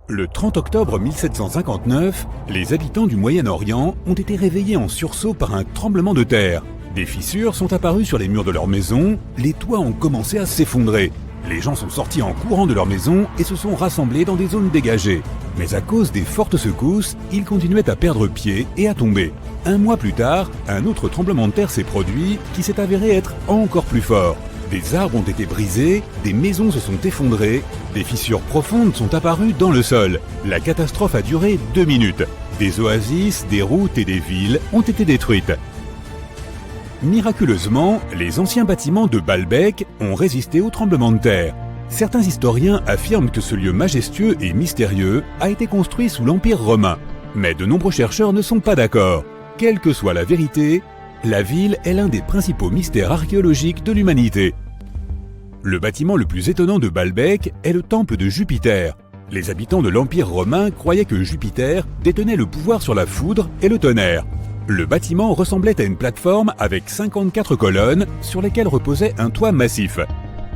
Le 30 octobre 1759, les habitants du Moyen-Orient ont été réveillés en sursaut par un tremblement de terre. Des fissures sont apparues sur les murs de leur maison, les toits ont commencé à s'effondrer. Les gens sont sortis en courant de leur maison et se sont rassemblés dans des zones dégagées. Mais à cause des fortes secousses, ils continuaient à perdre pied et à tomber. Un mois plus tard, un autre tremblement de terre s'est produit qui s'est avéré être encore plus fort. Des arbres ont été brisés, des maisons se sont effondrées, des fissures profondes sont apparues dans le sol. La catastrophe a duré 2 minutes. Des oasis, des routes et des villes ont été détruites. Miraculeusement, les anciens bâtiments de Baalbek ont résisté au tremblement de terre. Certains historiens affirment que ce lieu majestueux et mystérieux a été construit sous l'Empire romain. Mais de nombreux chercheurs ne sont pas d'accord. Quelle que soit la vérité, la ville est l'un des principaux mystères archéologiques de l'humanité. Le bâtiment le plus étonnant de Baalbek est le temple de Jupiter. Les habitants de l'Empire romain croyaient que Jupiter détenait le pouvoir sur la foudre et le tonnerre. Le bâtiment ressemblait à une plateforme avec 54 colonnes sur lesquelles reposait un toit massif.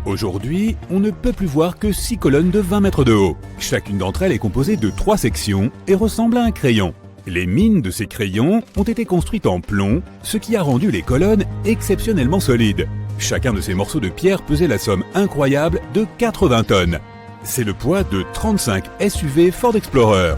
Aujourd'hui, on ne peut plus voir que 6 colonnes de 20 mètres de haut. Chacune d'entre elles est composée de 3 sections et ressemble à un crayon. Les mines de ces crayons ont été construites en plomb, ce qui a rendu les colonnes exceptionnellement solides. Chacun de ces morceaux de pierre pesait la somme incroyable de 80 tonnes. C'est le poids de 35 SUV Ford Explorer.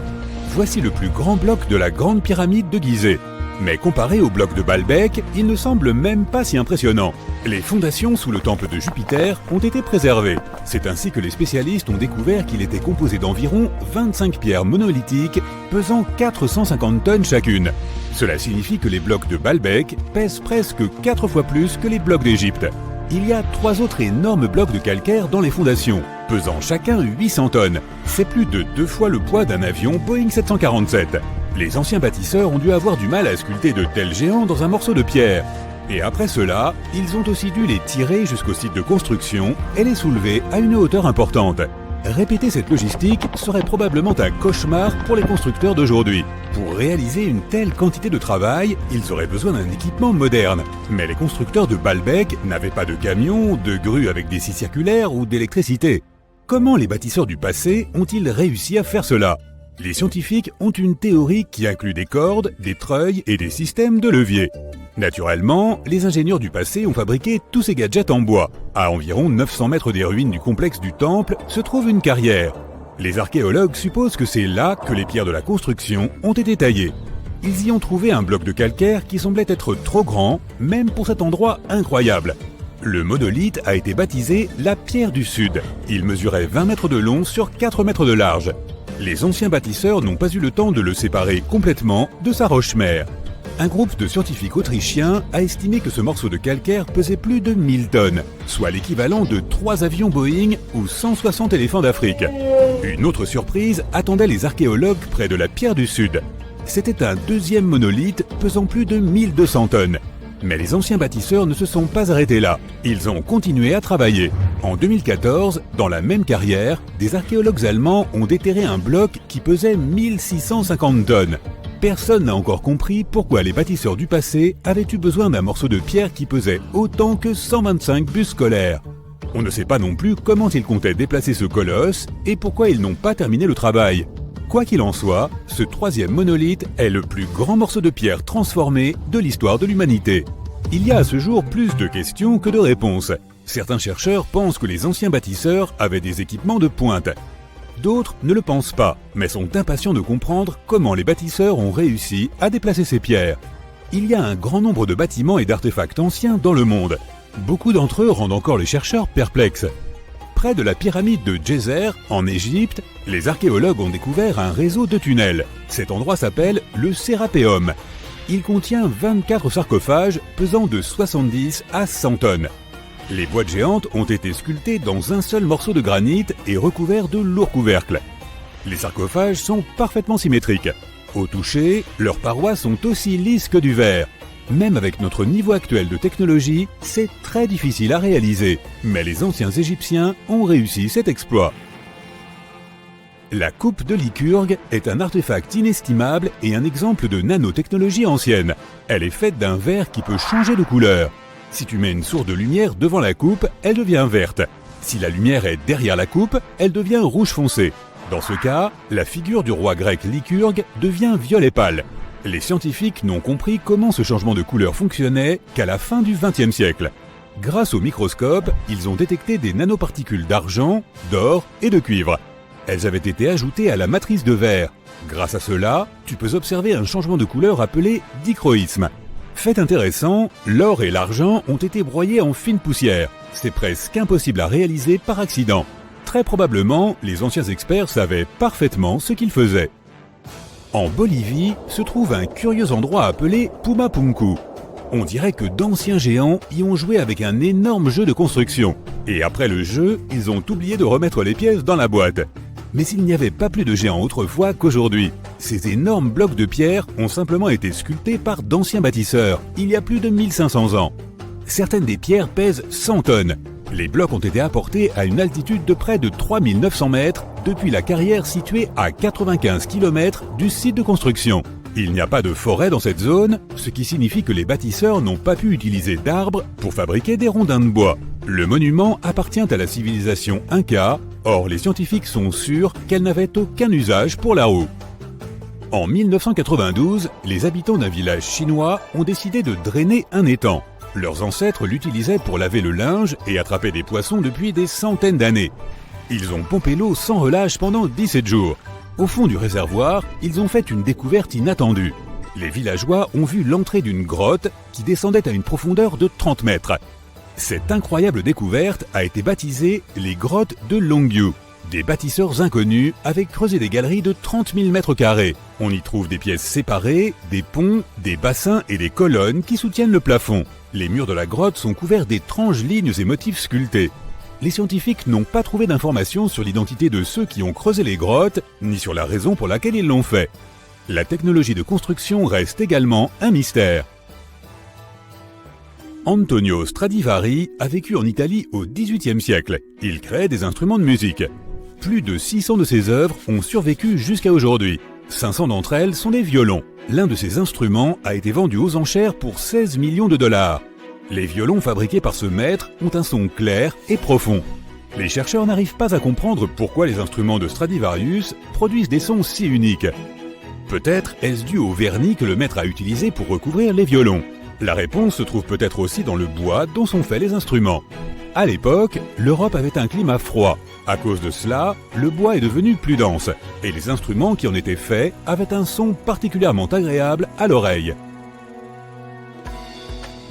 Voici le plus grand bloc de la Grande Pyramide de Gizeh. Mais comparé au bloc de Baalbek, il ne semble même pas si impressionnant. Les fondations sous le temple de Jupiter ont été préservées. C'est ainsi que les spécialistes ont découvert qu'il était composé d'environ 25 pierres monolithiques pesant 450 tonnes chacune. Cela signifie que les blocs de Baalbek pèsent presque 4 fois plus que les blocs d'Égypte. Il y a 3 autres énormes blocs de calcaire dans les fondations, pesant chacun 800 tonnes. C'est plus de 2 fois le poids d'un avion Boeing 747. Les anciens bâtisseurs ont dû avoir du mal à sculpter de tels géants dans un morceau de pierre. Et après cela, ils ont aussi dû les tirer jusqu'au site de construction et les soulever à une hauteur importante. Répéter cette logistique serait probablement un cauchemar pour les constructeurs d'aujourd'hui. Pour réaliser une telle quantité de travail, ils auraient besoin d'un équipement moderne. Mais les constructeurs de Baalbek n'avaient pas de camions, de grues avec des scies circulaires ou d'électricité. Comment les bâtisseurs du passé ont-ils réussi à faire cela ? Les scientifiques ont une théorie qui inclut des cordes, des treuils et des systèmes de levier. Naturellement, les ingénieurs du passé ont fabriqué tous ces gadgets en bois. À environ 900 mètres des ruines du complexe du temple se trouve une carrière. Les archéologues supposent que c'est là que les pierres de la construction ont été taillées. Ils y ont trouvé un bloc de calcaire qui semblait être trop grand, même pour cet endroit incroyable. Le monolithe a été baptisé la pierre du Sud. Il mesurait 20 mètres de long sur 4 mètres de large. Les anciens bâtisseurs n'ont pas eu le temps de le séparer complètement de sa roche-mère. Un groupe de scientifiques autrichiens a estimé que ce morceau de calcaire pesait plus de 1000 tonnes, soit l'équivalent de 3 avions Boeing ou 160 éléphants d'Afrique. Une autre surprise attendait les archéologues près de la pierre du Sud. C'était un deuxième monolithe pesant plus de 1200 tonnes. Mais les anciens bâtisseurs ne se sont pas arrêtés là. Ils ont continué à travailler. En 2014, dans la même carrière, des archéologues allemands ont déterré un bloc qui pesait 1650 tonnes. Personne n'a encore compris pourquoi les bâtisseurs du passé avaient eu besoin d'un morceau de pierre qui pesait autant que 125 bus scolaires. On ne sait pas non plus comment ils comptaient déplacer ce colosse et pourquoi ils n'ont pas terminé le travail. Quoi qu'il en soit, ce troisième monolithe est le plus grand morceau de pierre transformé de l'histoire de l'humanité. Il y a à ce jour plus de questions que de réponses. Certains chercheurs pensent que les anciens bâtisseurs avaient des équipements de pointe. D'autres ne le pensent pas, mais sont impatients de comprendre comment les bâtisseurs ont réussi à déplacer ces pierres. Il y a un grand nombre de bâtiments et d'artefacts anciens dans le monde. Beaucoup d'entre eux rendent encore les chercheurs perplexes. Près de la pyramide de Djeser, en Égypte, les archéologues ont découvert un réseau de tunnels. Cet endroit s'appelle le Sérapéum. Il contient 24 sarcophages pesant de 70 à 100 tonnes. Les boîtes géantes ont été sculptées dans un seul morceau de granit et recouverts de lourds couvercles. Les sarcophages sont parfaitement symétriques. Au toucher, leurs parois sont aussi lisses que du verre. Même avec notre niveau actuel de technologie, c'est très difficile à réaliser. Mais les anciens Égyptiens ont réussi cet exploit. La coupe de Lycurgue est un artefact inestimable et un exemple de nanotechnologie ancienne. Elle est faite d'un verre qui peut changer de couleur. Si tu mets une source de lumière devant la coupe, elle devient verte. Si la lumière est derrière la coupe, elle devient rouge foncé. Dans ce cas, la figure du roi grec Lycurgue devient violet pâle. Les scientifiques n'ont compris comment ce changement de couleur fonctionnait qu'à la fin du XXe siècle. Grâce au microscope, ils ont détecté des nanoparticules d'argent, d'or et de cuivre. Elles avaient été ajoutées à la matrice de verre. Grâce à cela, tu peux observer un changement de couleur appelé dichroïsme. Fait intéressant, l'or et l'argent ont été broyés en fine poussière. C'est presque impossible à réaliser par accident. Très probablement, les anciens experts savaient parfaitement ce qu'ils faisaient. En Bolivie se trouve un curieux endroit appelé Pumapunku. On dirait que d'anciens géants y ont joué avec un énorme jeu de construction. Et après le jeu, ils ont oublié de remettre les pièces dans la boîte. Mais il n'y avait pas plus de géants autrefois qu'aujourd'hui. Ces énormes blocs de pierre ont simplement été sculptés par d'anciens bâtisseurs, il y a plus de 1500 ans. Certaines des pierres pèsent 100 tonnes. Les blocs ont été apportés à une altitude de près de 3900 mètres depuis la carrière située à 95 km du site de construction. Il n'y a pas de forêt dans cette zone, ce qui signifie que les bâtisseurs n'ont pas pu utiliser d'arbres pour fabriquer des rondins de bois. Le monument appartient à la civilisation Inca, or les scientifiques sont sûrs qu'elle n'avait aucun usage pour la roue. En 1992, les habitants d'un village chinois ont décidé de drainer un étang. Leurs ancêtres l'utilisaient pour laver le linge et attraper des poissons depuis des centaines d'années. Ils ont pompé l'eau sans relâche pendant 17 jours. Au fond du réservoir, ils ont fait une découverte inattendue. Les villageois ont vu l'entrée d'une grotte qui descendait à une profondeur de 30 mètres. Cette incroyable découverte a été baptisée les grottes de Longyu. Des bâtisseurs inconnus avaient creusé des galeries de 30 000 mètres carrés. On y trouve des pièces séparées, des ponts, des bassins et des colonnes qui soutiennent le plafond. Les murs de la grotte sont couverts d'étranges lignes et motifs sculptés. Les scientifiques n'ont pas trouvé d'informations sur l'identité de ceux qui ont creusé les grottes, ni sur la raison pour laquelle ils l'ont fait. La technologie de construction reste également un mystère. Antonio Stradivari a vécu en Italie au XVIIIe siècle. Il crée des instruments de musique. Plus de 600 de ses œuvres ont survécu jusqu'à aujourd'hui. 500 d'entre elles sont des violons. L'un de ces instruments a été vendu aux enchères pour 16 millions de dollars. Les violons fabriqués par ce maître ont un son clair et profond. Les chercheurs n'arrivent pas à comprendre pourquoi les instruments de Stradivarius produisent des sons si uniques. Peut-être est-ce dû au vernis que le maître a utilisé pour recouvrir les violons. La réponse se trouve peut-être aussi dans le bois dont sont faits les instruments. À l'époque, l'Europe avait un climat froid. À cause de cela, le bois est devenu plus dense, et les instruments qui en étaient faits avaient un son particulièrement agréable à l'oreille.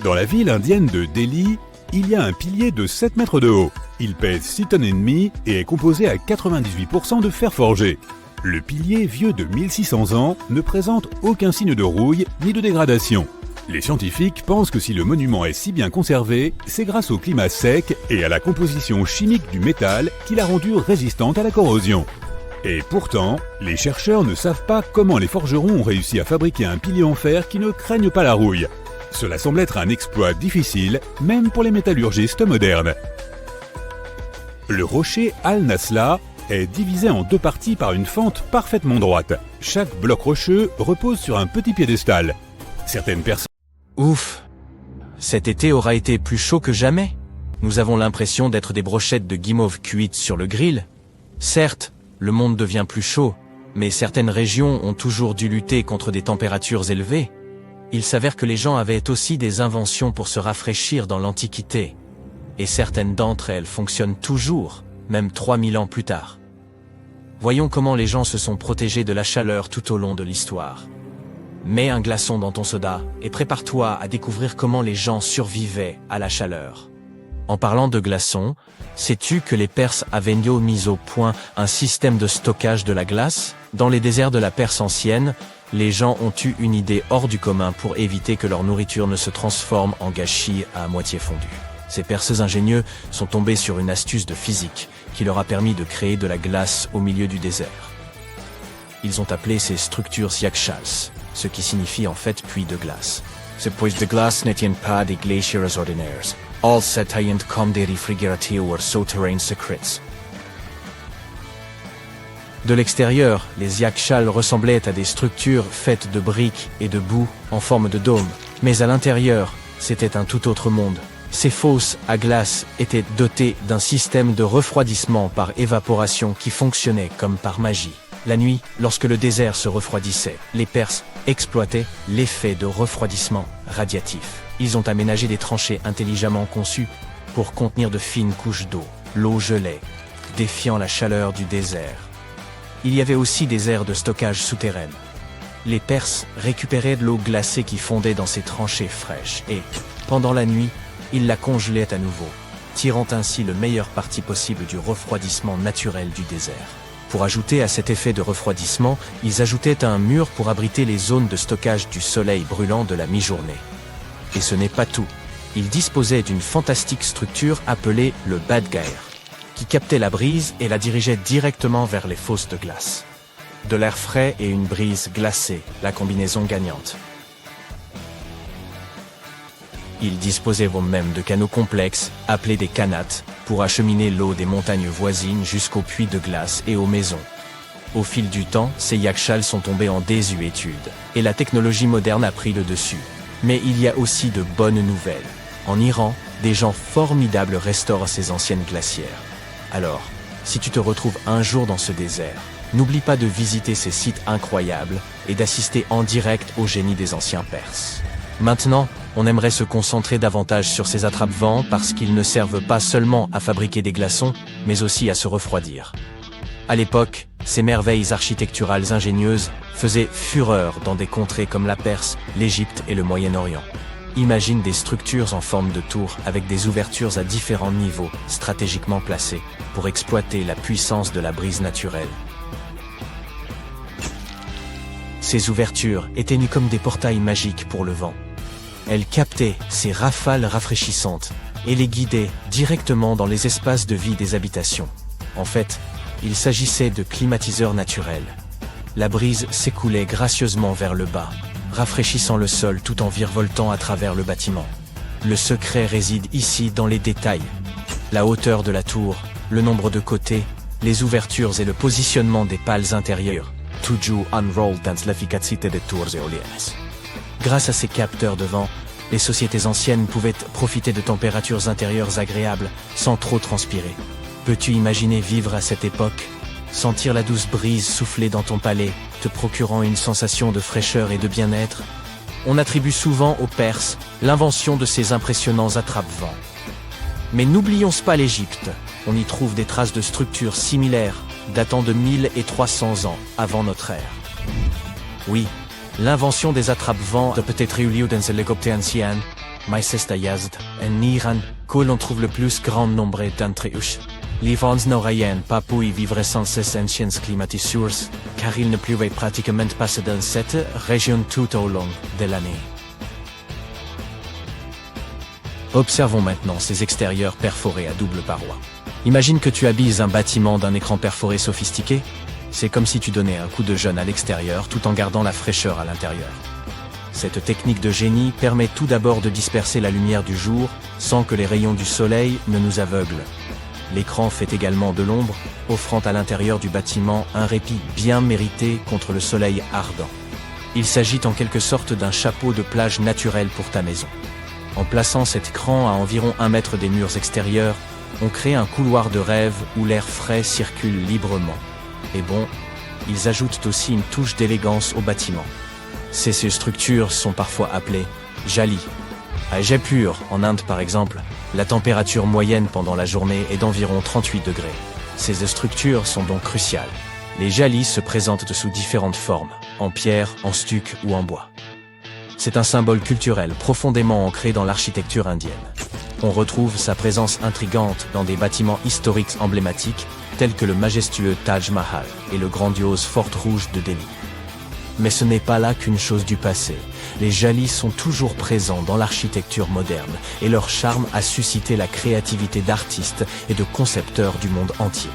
Dans la ville indienne de Delhi, il y a un pilier de 7 mètres de haut. Il pèse 6 tonnes et demie et est composé à 98% de fer forgé. Le pilier, vieux de 1600 ans, ne présente aucun signe de rouille ni de dégradation. Les scientifiques pensent que si le monument est si bien conservé, c'est grâce au climat sec et à la composition chimique du métal qui l'a rendu résistante à la corrosion. Et pourtant, les chercheurs ne savent pas comment les forgerons ont réussi à fabriquer un pilier en fer qui ne craigne pas la rouille. Cela semble être un exploit difficile, même pour les métallurgistes modernes. Le rocher Al-Nasla est divisé en deux parties par une fente parfaitement droite. Chaque bloc rocheux repose sur un petit piédestal. Certaines personnes... Ouf! Cet été aura été plus chaud que jamais. Nous avons l'impression d'être des brochettes de guimauve cuites sur le grill. Certes, le monde devient plus chaud, mais certaines régions ont toujours dû lutter contre des températures élevées. Il s'avère que les gens avaient aussi des inventions pour se rafraîchir dans l'Antiquité. Et certaines d'entre elles fonctionnent toujours, même 3000 ans plus tard. Voyons comment les gens se sont protégés de la chaleur tout au long de l'histoire. Mets un glaçon dans ton soda et prépare-toi à découvrir comment les gens survivaient à la chaleur. En parlant de glaçons, sais-tu que les Perses avaient mis au point un système de stockage de la glace? Dans les déserts de la Perse ancienne, les gens ont eu une idée hors du commun pour éviter que leur nourriture ne se transforme en gâchis à moitié fondu. Ces Perses ingénieux sont tombés sur une astuce de physique qui leur a permis de créer de la glace au milieu du désert. Ils ont appelé ces structures yakshals, ce qui signifie en fait puits de glace. Ces puits de glace n'étaient pas des glaciers ordinaires. Ils s'étaient comme des réfrigérateurs souterrains secrets. De l'extérieur, les yakshals ressemblaient à des structures faites de briques et de boue en forme de dôme. Mais à l'intérieur, c'était un tout autre monde. Ces fosses à glace étaient dotées d'un système de refroidissement par évaporation qui fonctionnait comme par magie. La nuit, lorsque le désert se refroidissait, les Perses exploitaient l'effet de refroidissement radiatif. Ils ont aménagé des tranchées intelligemment conçues pour contenir de fines couches d'eau. L'eau gelait, défiant la chaleur du désert. Il y avait aussi des aires de stockage souterraines. Les Perses récupéraient de l'eau glacée qui fondait dans ces tranchées fraîches et, pendant la nuit, ils la congelaient à nouveau, tirant ainsi le meilleur parti possible du refroidissement naturel du désert. Pour ajouter à cet effet de refroidissement, ils ajoutaient un mur pour abriter les zones de stockage du soleil brûlant de la mi-journée. Et ce n'est pas tout. Ils disposaient d'une fantastique structure appelée le Badgair, qui captait la brise et la dirigeait directement vers les fosses de glace. De l'air frais et une brise glacée, la combinaison gagnante. Ils disposaient même de canaux complexes, appelés des kanates, pour acheminer l'eau des montagnes voisines jusqu'aux puits de glace et aux maisons. Au fil du temps, ces yakshals sont tombés en désuétude, et la technologie moderne a pris le dessus. Mais il y a aussi de bonnes nouvelles. En Iran, des gens formidables restaurent ces anciennes glacières. Alors, si tu te retrouves un jour dans ce désert, n'oublie pas de visiter ces sites incroyables et d'assister en direct au génie des anciens Perses. Maintenant, on aimerait se concentrer davantage sur ces attrape-vents parce qu'ils ne servent pas seulement à fabriquer des glaçons, mais aussi à se refroidir. À l'époque, ces merveilles architecturales ingénieuses faisaient fureur dans des contrées comme la Perse, l'Égypte et le Moyen-Orient. Imagine des structures en forme de tour avec des ouvertures à différents niveaux, stratégiquement placées, pour exploiter la puissance de la brise naturelle. Ces ouvertures étaient nues comme des portails magiques pour le vent. Elles captaient ces rafales rafraîchissantes et les guidaient directement dans les espaces de vie des habitations. En fait, il s'agissait de climatiseurs naturels. La brise s'écoulait gracieusement vers le bas, rafraîchissant le sol tout en virevoltant à travers le bâtiment. Le secret réside ici dans les détails. La hauteur de la tour, le nombre de côtés, les ouvertures et le positionnement des pales intérieures. Tuju unrolled dans l'efficacité des tours éoliennes. Grâce à ces capteurs de vent, les sociétés anciennes pouvaient profiter de températures intérieures agréables sans trop transpirer. Peux-tu imaginer vivre à cette époque? Sentir la douce brise souffler dans ton palais, te procurant une sensation de fraîcheur et de bien-être? On attribue souvent aux Perses l'invention de ces impressionnants attrape-vents. Mais n'oublions pas l'Égypte. On y trouve des traces de structures similaires, datant de 1300 ans avant notre ère. Oui, l'invention des attrape-vents a peut-être eu lieu dans l'Égypte ancienne, mais c'est à Yazd, en Iran, que l'on trouve le plus grand nombre d'entre eux. Les vents n'auraient pas pu vivre sans ces anciennes climatisures, car ils ne pleuvaient pratiquement pas dans cette région tout au long de l'année. Observons maintenant ces extérieurs perforés à double paroi. Imagine que tu habilles un bâtiment d'un écran perforé sophistiqué. C'est comme si tu donnais un coup de jeune à l'extérieur tout en gardant la fraîcheur à l'intérieur. Cette technique de génie permet tout d'abord de disperser la lumière du jour sans que les rayons du soleil ne nous aveuglent. L'écran fait également de l'ombre, offrant à l'intérieur du bâtiment un répit bien mérité contre le soleil ardent. Il s'agit en quelque sorte d'un chapeau de plage naturel pour ta maison. En plaçant cet écran à environ 1 mètre des murs extérieurs, on crée un couloir de rêve où l'air frais circule librement. Et bon, ils ajoutent aussi une touche d'élégance au bâtiment. Ces structures sont parfois appelées jali. À Jaipur, en Inde par exemple, la température moyenne pendant la journée est d'environ 38 degrés. Ces structures sont donc cruciales. Les jalis se présentent sous différentes formes, en pierre, en stuc ou en bois. C'est un symbole culturel profondément ancré dans l'architecture indienne. On retrouve sa présence intrigante dans des bâtiments historiques emblématiques tels que le majestueux Taj Mahal et le grandiose Fort Rouge de Delhi. Mais ce n'est pas là qu'une chose du passé. Les jalis sont toujours présents dans l'architecture moderne et leur charme a suscité la créativité d'artistes et de concepteurs du monde entier.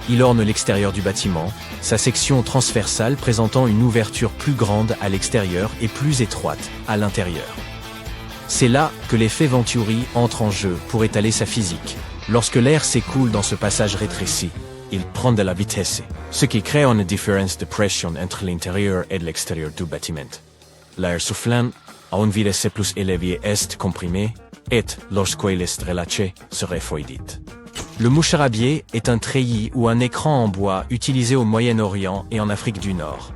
Il orne l'extérieur du bâtiment, sa section transversale présentant une ouverture plus grande à l'extérieur et plus étroite à l'intérieur. C'est là que l'effet Venturi entre en jeu pour étaler sa physique. Lorsque l'air s'écoule dans ce passage rétréci, il prend de la vitesse, ce qui crée une différence de pression entre l'intérieur et l'extérieur du bâtiment. L'air soufflant aunque se plus élevé est comprimé, et lorsque est relâché, serait foidit. Le moucharabier est un treillis ou un écran en bois utilisé au Moyen-Orient et en Afrique du Nord.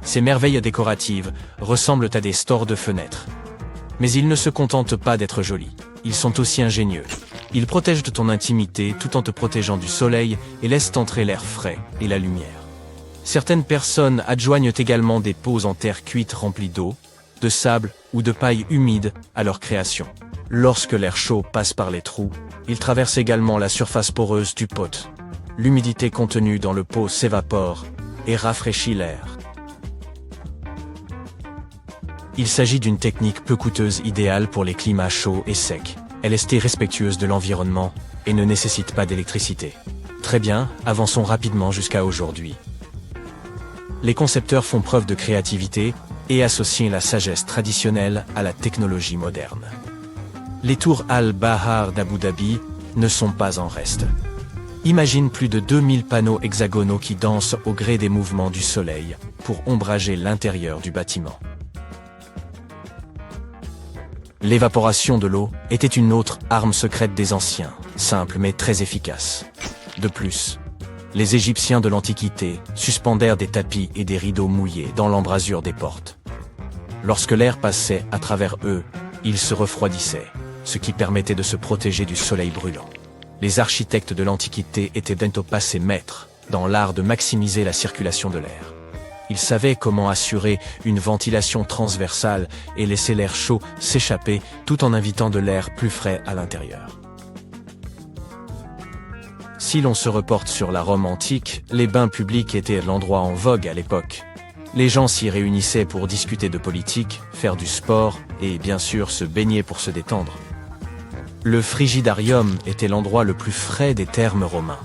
Ces merveilles décoratives ressemblent à des stores de fenêtres. Mais ils ne se contentent pas d'être jolis, ils sont aussi ingénieux. Ils protègent de ton intimité tout en te protégeant du soleil et laissent entrer l'air frais et la lumière. Certaines personnes adjoignent également des pots en terre cuite remplis d'eau, de sable ou de paille humide à leur création. Lorsque l'air chaud passe par les trous, il traverse également la surface poreuse du pot. L'humidité contenue dans le pot s'évapore et rafraîchit l'air. Il s'agit d'une technique peu coûteuse idéale pour les climats chauds et secs. Elle est respectueuse de l'environnement et ne nécessite pas d'électricité. Très bien, avançons rapidement jusqu'à aujourd'hui. Les concepteurs font preuve de créativité et associent la sagesse traditionnelle à la technologie moderne. Les tours Al-Bahar d'Abu Dhabi ne sont pas en reste. Imagine plus de 2000 panneaux hexagonaux qui dansent au gré des mouvements du soleil pour ombrager l'intérieur du bâtiment. L'évaporation de l'eau était une autre arme secrète des anciens, simple mais très efficace. De plus, les Égyptiens de l'Antiquité suspendèrent des tapis et des rideaux mouillés dans l'embrasure des portes. Lorsque l'air passait à travers eux, ils se refroidissaient, ce qui permettait de se protéger du soleil brûlant. Les architectes de l'Antiquité étaient bientôt passés maîtres dans l'art de maximiser la circulation de l'air. Ils savaient comment assurer une ventilation transversale et laisser l'air chaud s'échapper tout en invitant de l'air plus frais à l'intérieur. Si l'on se reporte sur la Rome antique, les bains publics étaient l'endroit en vogue à l'époque. Les gens s'y réunissaient pour discuter de politique, faire du sport et bien sûr se baigner pour se détendre. Le frigidarium était l'endroit le plus frais des thermes romains.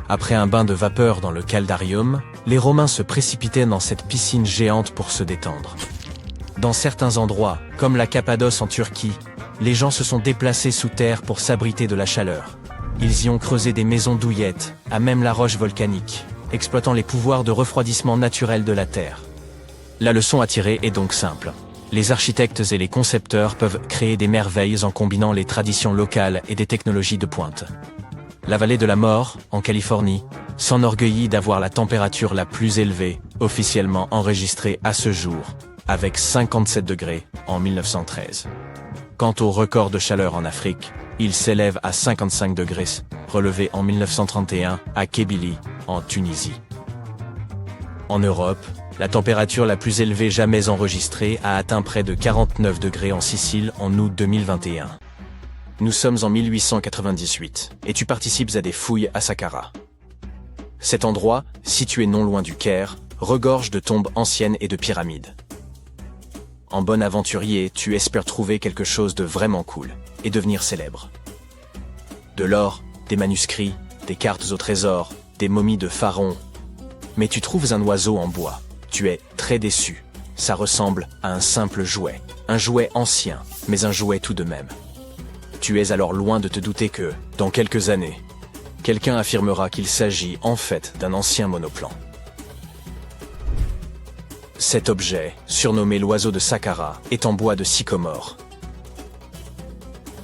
Après un bain de vapeur dans le caldarium, les Romains se précipitaient dans cette piscine géante pour se détendre. Dans certains endroits, comme la Cappadoce en Turquie, les gens se sont déplacés sous terre pour s'abriter de la chaleur. Ils y ont creusé des maisons douillettes, à même la roche volcanique, exploitant les pouvoirs de refroidissement naturel de la Terre. La leçon à tirer est donc simple. Les architectes et les concepteurs peuvent créer des merveilles en combinant les traditions locales et des technologies de pointe. La vallée de la mort, en Californie, s'enorgueillit d'avoir la température la plus élevée, officiellement enregistrée à ce jour, avec 57 degrés en 1913. Quant au record de chaleur en Afrique, il s'élève à 55 degrés, relevé en 1931 à Kébili, en Tunisie. En Europe, la température la plus élevée jamais enregistrée a atteint près de 49 degrés en Sicile en août 2021. Nous sommes en 1898, et tu participes à des fouilles à Saqqara. Cet endroit, situé non loin du Caire, regorge de tombes anciennes et de pyramides. En bon aventurier, tu espères trouver quelque chose de vraiment cool, et devenir célèbre. De l'or, des manuscrits, des cartes au trésor, des momies de pharaons. Mais tu trouves un oiseau en bois. Tu es très déçu. Ça ressemble à un simple jouet. Un jouet ancien, mais un jouet tout de même. Tu es alors loin de te douter que, dans quelques années, quelqu'un affirmera qu'il s'agit en fait d'un ancien monoplan. Cet objet, surnommé l'oiseau de Saqqara, est en bois de sycomore.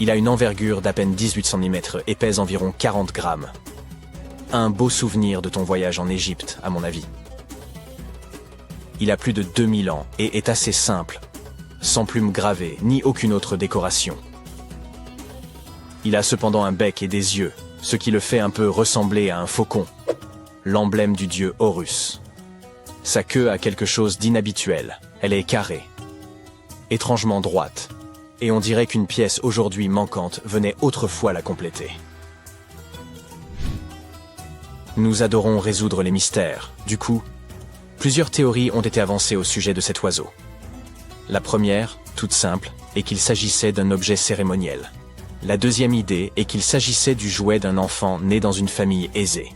Il a une envergure d'à peine 18 cm et pèse environ 40 grammes. Un beau souvenir de ton voyage en Égypte, à mon avis. Il a plus de 2000 ans et est assez simple, sans plumes gravées ni aucune autre décoration. Il a cependant un bec et des yeux, ce qui le fait un peu ressembler à un faucon, l'emblème du dieu Horus. Sa queue a quelque chose d'inhabituel, elle est carrée, étrangement droite, et on dirait qu'une pièce aujourd'hui manquante venait autrefois la compléter. Nous adorons résoudre les mystères, du coup, plusieurs théories ont été avancées au sujet de cet oiseau. La première, toute simple, est qu'il s'agissait d'un objet cérémoniel. La deuxième idée est qu'il s'agissait du jouet d'un enfant né dans une famille aisée.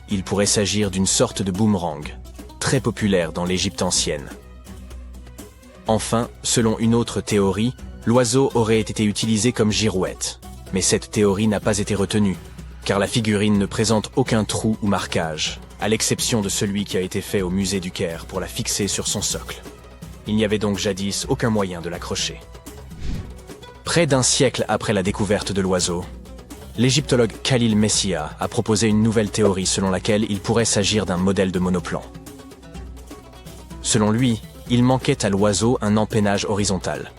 Il pourrait s'agir d'une sorte de boomerang, très populaire dans l'Égypte ancienne. Enfin, selon une autre théorie, l'oiseau aurait été utilisé comme girouette. Mais cette théorie n'a pas été retenue, car la figurine ne présente aucun trou ou marquage, à l'exception de celui qui a été fait au musée du Caire pour la fixer sur son socle. Il n'y avait donc jadis aucun moyen de l'accrocher. Près d'un siècle après la découverte de l'oiseau, l'égyptologue Khalil Messia a proposé une nouvelle théorie selon laquelle il pourrait s'agir d'un modèle de monoplan. Selon lui, il manquait à l'oiseau un empennage horizontal.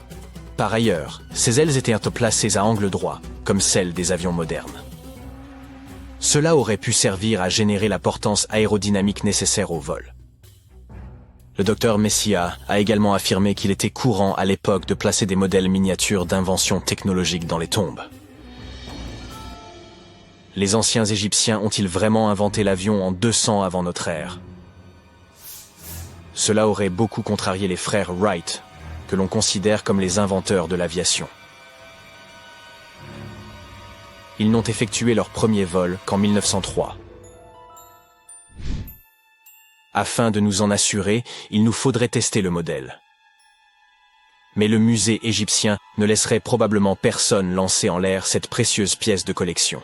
Par ailleurs, ses ailes étaient placées à angle droit, comme celles des avions modernes. Cela aurait pu servir à générer la portance aérodynamique nécessaire au vol. Le docteur Messia a également affirmé qu'il était courant à l'époque de placer des modèles miniatures d'inventions technologiques dans les tombes. Les anciens Égyptiens ont-ils vraiment inventé l'avion en 200 avant notre ère? Cela aurait beaucoup contrarié les frères Wright, que l'on considère comme les inventeurs de l'aviation. Ils n'ont effectué leur premier vol qu'en 1903. Afin de nous en assurer, il nous faudrait tester le modèle. Mais le musée égyptien ne laisserait probablement personne lancer en l'air cette précieuse pièce de collection.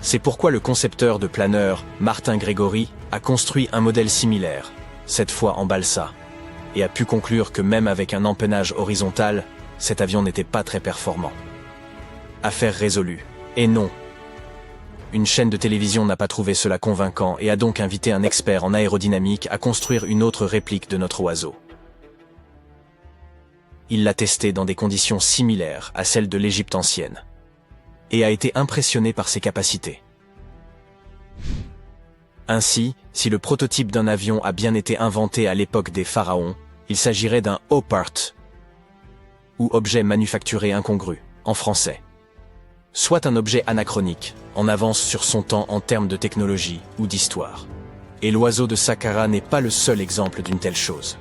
C'est pourquoi le concepteur de planeur, Martin Grégory, a construit un modèle similaire, cette fois en balsa, et a pu conclure que même avec un empennage horizontal, cet avion n'était pas très performant. Affaire résolue. Et non. Une chaîne de télévision n'a pas trouvé cela convaincant et a donc invité un expert en aérodynamique à construire une autre réplique de notre oiseau. Il l'a testé dans des conditions similaires à celles de l'Égypte ancienne, et a été impressionné par ses capacités. Ainsi, si le prototype d'un avion a bien été inventé à l'époque des pharaons, il s'agirait d'un opart, ou objet manufacturé incongru, en français. Soit un objet anachronique, en avance sur son temps en termes de technologie ou d'histoire. Et l'oiseau de Saqqara n'est pas le seul exemple d'une telle chose.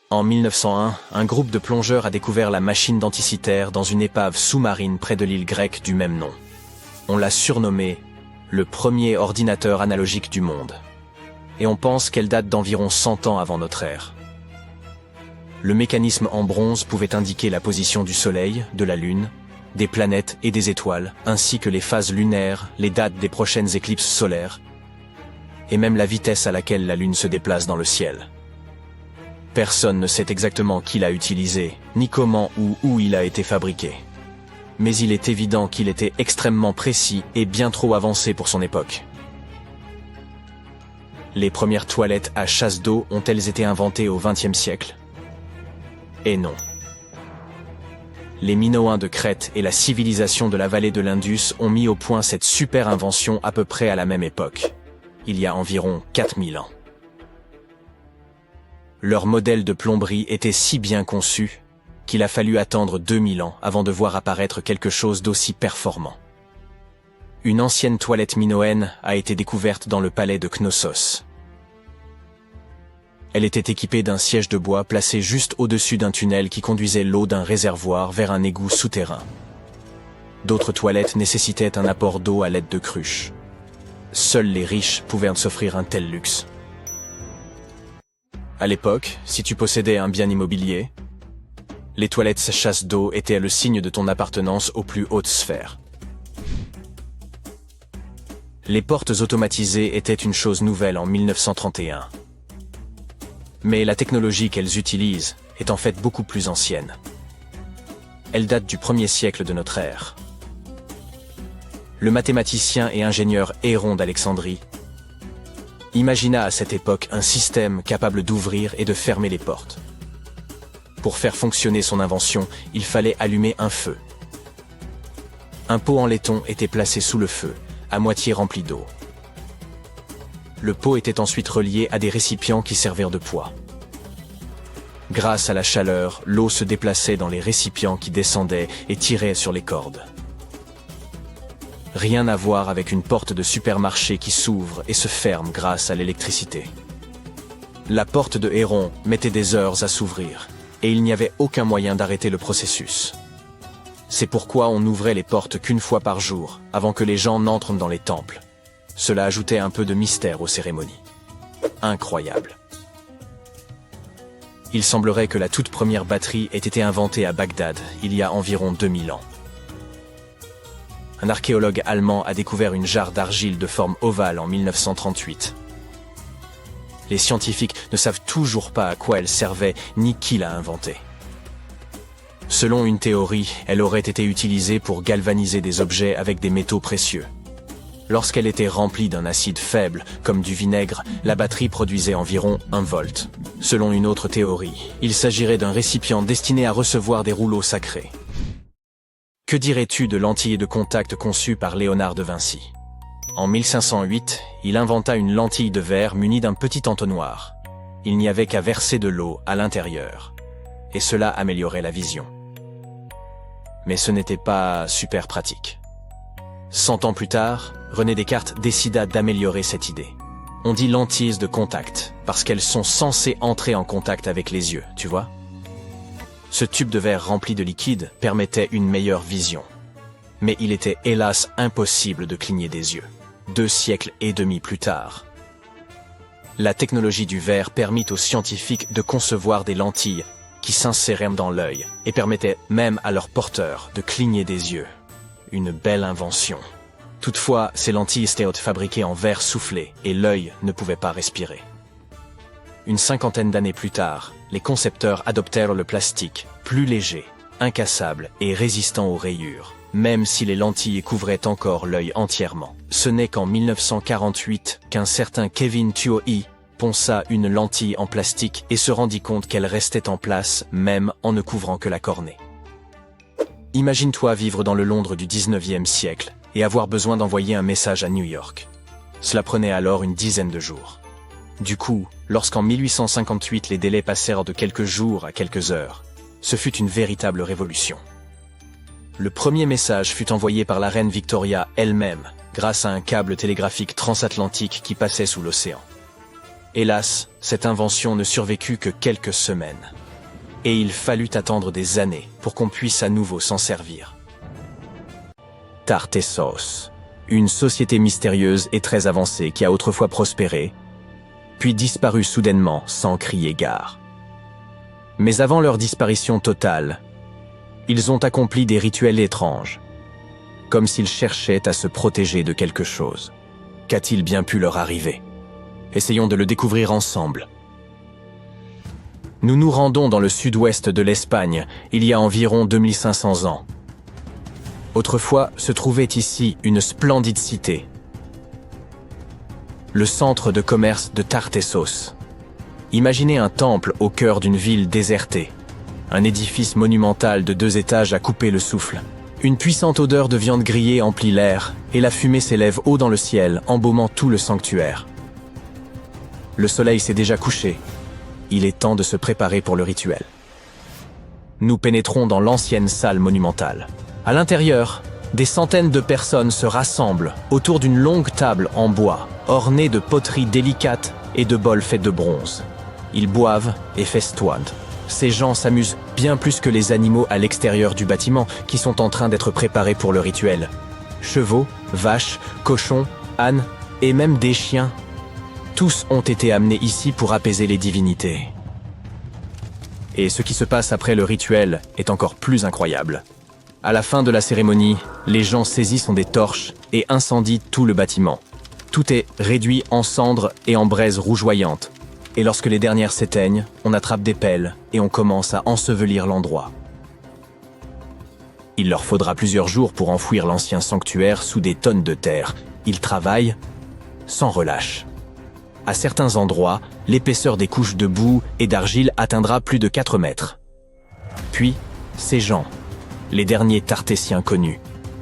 En 1901, un groupe de plongeurs a découvert la machine d'Anticythère dans une épave sous-marine près de l'île grecque du même nom. On l'a surnommée le premier ordinateur analogique du monde. Et on pense qu'elle date d'environ 100 ans avant notre ère. Le mécanisme en bronze pouvait indiquer la position du Soleil, de la Lune, des planètes et des étoiles, ainsi que les phases lunaires, les dates des prochaines éclipses solaires, et même la vitesse à laquelle la Lune se déplace dans le ciel. Personne ne sait exactement qui l'a utilisé, ni comment ou où il a été fabriqué. Mais il est évident qu'il était extrêmement précis et bien trop avancé pour son époque. Les premières toilettes à chasse d'eau ont-elles été inventées au XXe siècle? Et non. Les Minoens de Crète et la civilisation de la vallée de l'Indus ont mis au point cette super invention à peu près à la même époque, il y a environ 4000 ans. Leur modèle de plomberie était si bien conçu qu'il a fallu attendre 2000 ans avant de voir apparaître quelque chose d'aussi performant. Une ancienne toilette minoenne a été découverte dans le palais de Knossos. Elle était équipée d'un siège de bois placé juste au-dessus d'un tunnel qui conduisait l'eau d'un réservoir vers un égout souterrain. D'autres toilettes nécessitaient un apport d'eau à l'aide de cruches. Seuls les riches pouvaient s'offrir un tel luxe. À l'époque, si tu possédais un bien immobilier, les toilettes chasse d'eau étaient le signe de ton appartenance aux plus hautes sphères. Les portes automatisées étaient une chose nouvelle en 1931. Mais la technologie qu'elles utilisent est en fait beaucoup plus ancienne. Elle date du 1er siècle de notre ère. Le mathématicien et ingénieur Héron d'Alexandrie imagina à cette époque un système capable d'ouvrir et de fermer les portes. Pour faire fonctionner son invention, il fallait allumer un feu. Un pot en laiton était placé sous le feu, à moitié rempli d'eau. Le pot était ensuite relié à des récipients qui servirent de poids. Grâce à la chaleur, l'eau se déplaçait dans les récipients qui descendaient et tiraient sur les cordes. Rien à voir avec une porte de supermarché qui s'ouvre et se ferme grâce à l'électricité. La porte de Héron mettait des heures à s'ouvrir, et il n'y avait aucun moyen d'arrêter le processus. C'est pourquoi on n'ouvrait les portes qu'une fois par jour, avant que les gens n'entrent dans les temples. Cela ajoutait un peu de mystère aux cérémonies. Incroyable. Il semblerait que la toute première batterie ait été inventée à Bagdad, il y a environ 2000 ans. Un archéologue allemand a découvert une jarre d'argile de forme ovale en 1938. Les scientifiques ne savent toujours pas à quoi elle servait ni qui l'a inventée. Selon une théorie, elle aurait été utilisée pour galvaniser des objets avec des métaux précieux. Lorsqu'elle était remplie d'un acide faible, comme du vinaigre, la batterie produisait environ 1 volt. Selon une autre théorie, il s'agirait d'un récipient destiné à recevoir des rouleaux sacrés. Que dirais-tu de lentilles de contact conçues par Léonard de Vinci? En 1508, il inventa une lentille de verre munie d'un petit entonnoir. Il n'y avait qu'à verser de l'eau à l'intérieur, et cela améliorait la vision. Mais ce n'était pas super pratique. 100 ans plus tard, René Descartes décida d'améliorer cette idée. On dit lentilles de contact, parce qu'elles sont censées entrer en contact avec les yeux, tu vois? Ce tube de verre rempli de liquide permettait une meilleure vision. Mais il était hélas impossible de cligner des yeux. 2 siècles et demi plus tard. La technologie du verre permit aux scientifiques de concevoir des lentilles qui s'inséraient dans l'œil et permettaient même à leurs porteurs de cligner des yeux. Une belle invention. Toutefois, ces lentilles étaient fabriquées en verre soufflé et l'œil ne pouvait pas respirer. Une 50aine d'années plus tard, les concepteurs adoptèrent le plastique, plus léger, incassable et résistant aux rayures, même si les lentilles couvraient encore l'œil entièrement. Ce n'est qu'en 1948 qu'un certain Kevin Tuohy ponça une lentille en plastique et se rendit compte qu'elle restait en place même en ne couvrant que la cornée. Imagine-toi vivre dans le Londres du 19e siècle et avoir besoin d'envoyer un message à New York. Cela prenait alors une dizaine de jours. Du coup, lorsqu'en 1858 les délais passèrent de quelques jours à quelques heures, ce fut une véritable révolution. Le premier message fut envoyé par la reine Victoria elle-même, grâce à un câble télégraphique transatlantique qui passait sous l'océan. Hélas, cette invention ne survécut que quelques semaines. Et il fallut attendre des années pour qu'on puisse à nouveau s'en servir. Tartessos, une société mystérieuse et très avancée qui a autrefois prospéré, puis disparu soudainement sans crier gare. Mais avant leur disparition totale, ils ont accompli des rituels étranges, comme s'ils cherchaient à se protéger de quelque chose. Qu'a-t-il bien pu leur arriver? Essayons de le découvrir ensemble. Nous nous rendons dans le sud-ouest de l'Espagne, il y a environ 2500 ans. Autrefois se trouvait ici une splendide cité, le centre de commerce de Tartessos. Imaginez un temple au cœur d'une ville désertée, un édifice monumental de 2 étages à couper le souffle. Une puissante odeur de viande grillée emplit l'air, et la fumée s'élève haut dans le ciel, embaumant tout le sanctuaire. Le soleil s'est déjà couché. Il est temps de se préparer pour le rituel. Nous pénétrons dans l'ancienne salle monumentale. À l'intérieur, des centaines de personnes se rassemblent autour d'une longue table en bois, ornée de poteries délicates et de bols faits de bronze. Ils boivent et festoinent. Ces gens s'amusent bien plus que les animaux à l'extérieur du bâtiment qui sont en train d'être préparés pour le rituel. Chevaux, vaches, cochons, ânes et même des chiens. Tous ont été amenés ici pour apaiser les divinités. Et ce qui se passe après le rituel est encore plus incroyable. À la fin de la cérémonie, les gens saisissent des torches et incendient tout le bâtiment. Tout est réduit en cendres et en braises rougeoyantes. Et lorsque les dernières s'éteignent, on attrape des pelles et on commence à ensevelir l'endroit. Il leur faudra plusieurs jours pour enfouir l'ancien sanctuaire sous des tonnes de terre. Ils travaillent sans relâche. À certains endroits, l'épaisseur des couches de boue et d'argile atteindra plus de 4 mètres. Puis, ces gens, les derniers Tartésiens connus,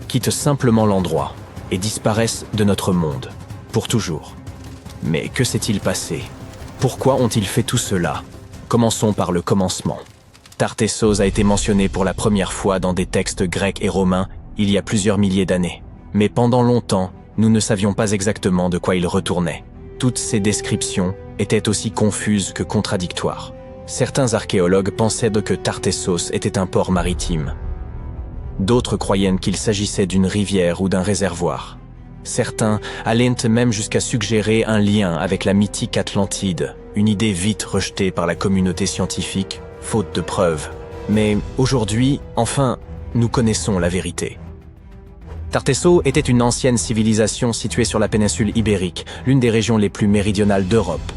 quittent simplement l'endroit et disparaissent de notre monde, pour toujours. Mais que s'est-il passé? Pourquoi ont-ils fait tout cela? Commençons par le commencement. Tartessos a été mentionné pour la première fois dans des textes grecs et romains il y a plusieurs milliers d'années. Mais pendant longtemps, nous ne savions pas exactement de quoi il retournait. Toutes ces descriptions étaient aussi confuses que contradictoires. Certains archéologues pensaient que Tartessos était un port maritime. D'autres croyaient qu'il s'agissait d'une rivière ou d'un réservoir. Certains allaient même jusqu'à suggérer un lien avec la mythique Atlantide, une idée vite rejetée par la communauté scientifique, faute de preuves. Mais aujourd'hui, enfin, nous connaissons la vérité. Tartessos était une ancienne civilisation située sur la péninsule ibérique, l'une des régions les plus méridionales d'Europe.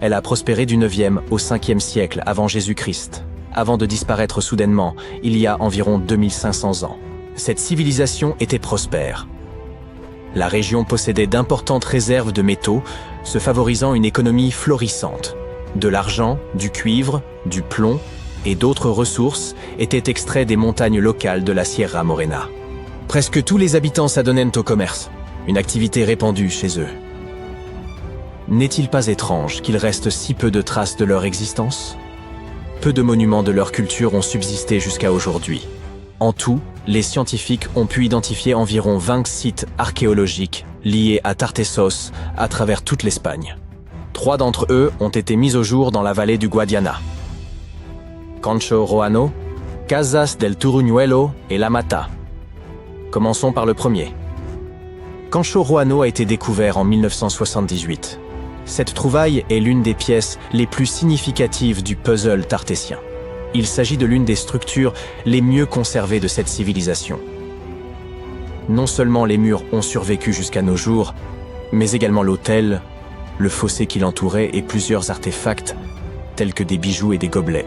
Elle a prospéré du 9e au 5e siècle avant Jésus-Christ, avant de disparaître soudainement, il y a environ 2500 ans. Cette civilisation était prospère. La région possédait d'importantes réserves de métaux, se favorisant une économie florissante. De l'argent, du cuivre, du plomb et d'autres ressources étaient extraits des montagnes locales de la Sierra Morena. Presque tous les habitants s'adonnaient au commerce, une activité répandue chez eux. N'est-il pas étrange qu'il reste si peu de traces de leur existence ? Peu de monuments de leur culture ont subsisté jusqu'à aujourd'hui. En tout, les scientifiques ont pu identifier environ 20 sites archéologiques liés à Tartessos à travers toute l'Espagne. 3 d'entre eux ont été mis au jour dans la vallée du Guadiana. Concho Roano, Casas del Turuñuelo et La Mata. Commençons par le premier. Concho Roano a été découvert en 1978. Cette trouvaille est l'une des pièces les plus significatives du puzzle tartessien. Il s'agit de l'une des structures les mieux conservées de cette civilisation. Non seulement les murs ont survécu jusqu'à nos jours, mais également l'autel, le fossé qui l'entourait et plusieurs artefacts, tels que des bijoux et des gobelets.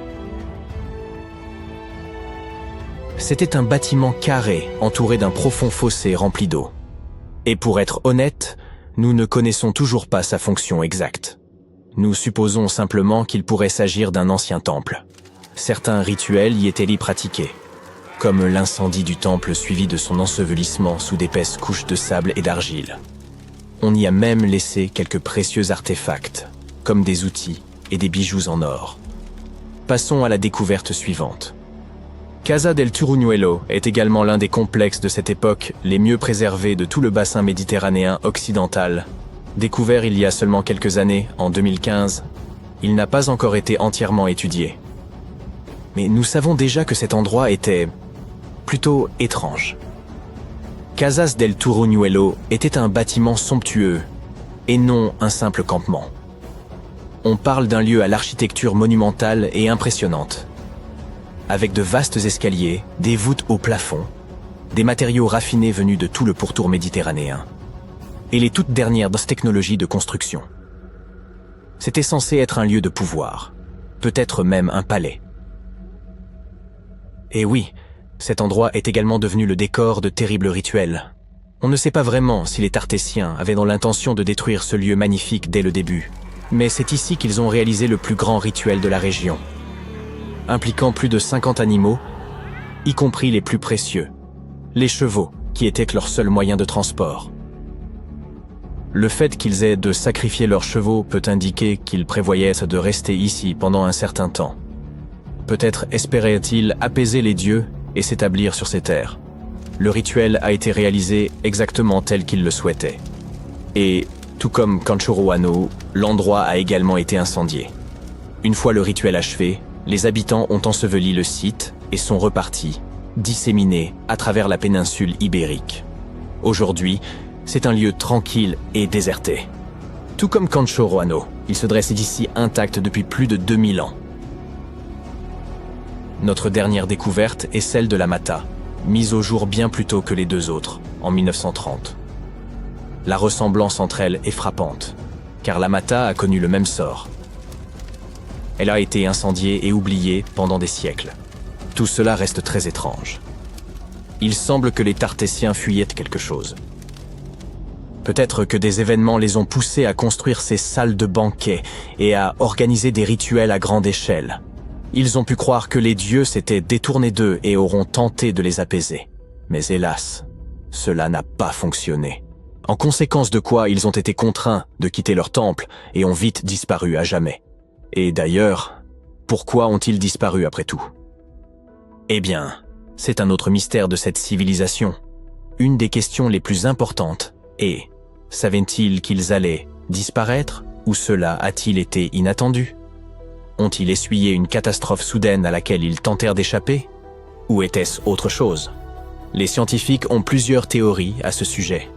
C'était un bâtiment carré entouré d'un profond fossé rempli d'eau. Et pour être honnête, nous ne connaissons toujours pas sa fonction exacte. Nous supposons simplement qu'il pourrait s'agir d'un ancien temple. Certains rituels y étaient pratiqués, comme l'incendie du temple suivi de son ensevelissement sous d'épaisses couches de sable et d'argile. On y a même laissé quelques précieux artefacts, comme des outils et des bijoux en or. Passons à la découverte suivante. Casa del Turuñuelo est également l'un des complexes de cette époque les mieux préservés de tout le bassin méditerranéen occidental. Découvert il y a seulement quelques années, en 2015, il n'a pas encore été entièrement étudié. Mais nous savons déjà que cet endroit était plutôt étrange. Casas del Turuñuelo était un bâtiment somptueux et non un simple campement. On parle d'un lieu à l'architecture monumentale et impressionnante, avec de vastes escaliers, des voûtes au plafond, des matériaux raffinés venus de tout le pourtour méditerranéen, et les toutes dernières technologies de construction. C'était censé être un lieu de pouvoir, peut-être même un palais. Et oui, cet endroit est également devenu le décor de terribles rituels. On ne sait pas vraiment si les Tartessiens avaient dans l'intention de détruire ce lieu magnifique dès le début, mais c'est ici qu'ils ont réalisé le plus grand rituel de la région, impliquant plus de 50 animaux, y compris les plus précieux, les chevaux, qui étaient leur seul moyen de transport. Le fait qu'ils aient de sacrifier leurs chevaux peut indiquer qu'ils prévoyaient de rester ici pendant un certain temps. Peut-être espéraient-ils apaiser les dieux et s'établir sur ces terres. Le rituel a été réalisé exactement tel qu'ils le souhaitaient. Et, tout comme Concho Roano, l'endroit a également été incendié. Une fois le rituel achevé, les habitants ont enseveli le site et sont repartis, disséminés à travers la péninsule ibérique. Aujourd'hui, c'est un lieu tranquille et déserté. Tout comme Concho Roano, il se dresse ici intact depuis plus de 2000 ans. Notre dernière découverte est celle de la Mata, mise au jour bien plus tôt que les deux autres, en 1930. La ressemblance entre elles est frappante, car la Mata a connu le même sort. Elle a été incendiée et oubliée pendant des siècles. Tout cela reste très étrange. Il semble que les Tartessiens fuyaient quelque chose. Peut-être que des événements les ont poussés à construire ces salles de banquet et à organiser des rituels à grande échelle. Ils ont pu croire que les dieux s'étaient détournés d'eux et auront tenté de les apaiser. Mais hélas, cela n'a pas fonctionné. En conséquence de quoi, ils ont été contraints de quitter leur temple et ont vite disparu à jamais. Et d'ailleurs, pourquoi ont-ils disparu après tout? Eh bien, c'est un autre mystère de cette civilisation. Une des questions les plus importantes est, savaient-ils qu'ils allaient disparaître ou cela a-t-il été inattendu? Ont-ils essuyé une catastrophe soudaine à laquelle ils tentèrent d'échapper? Ou était-ce autre chose? Les scientifiques ont plusieurs théories à ce sujet.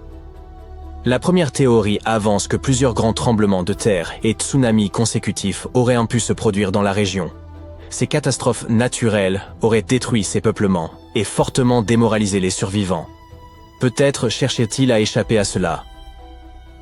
La première théorie avance que plusieurs grands tremblements de terre et tsunamis consécutifs auraient pu se produire dans la région. Ces catastrophes naturelles auraient détruit ces peuplements et fortement démoralisé les survivants. Peut-être cherchaient-ils à échapper à cela.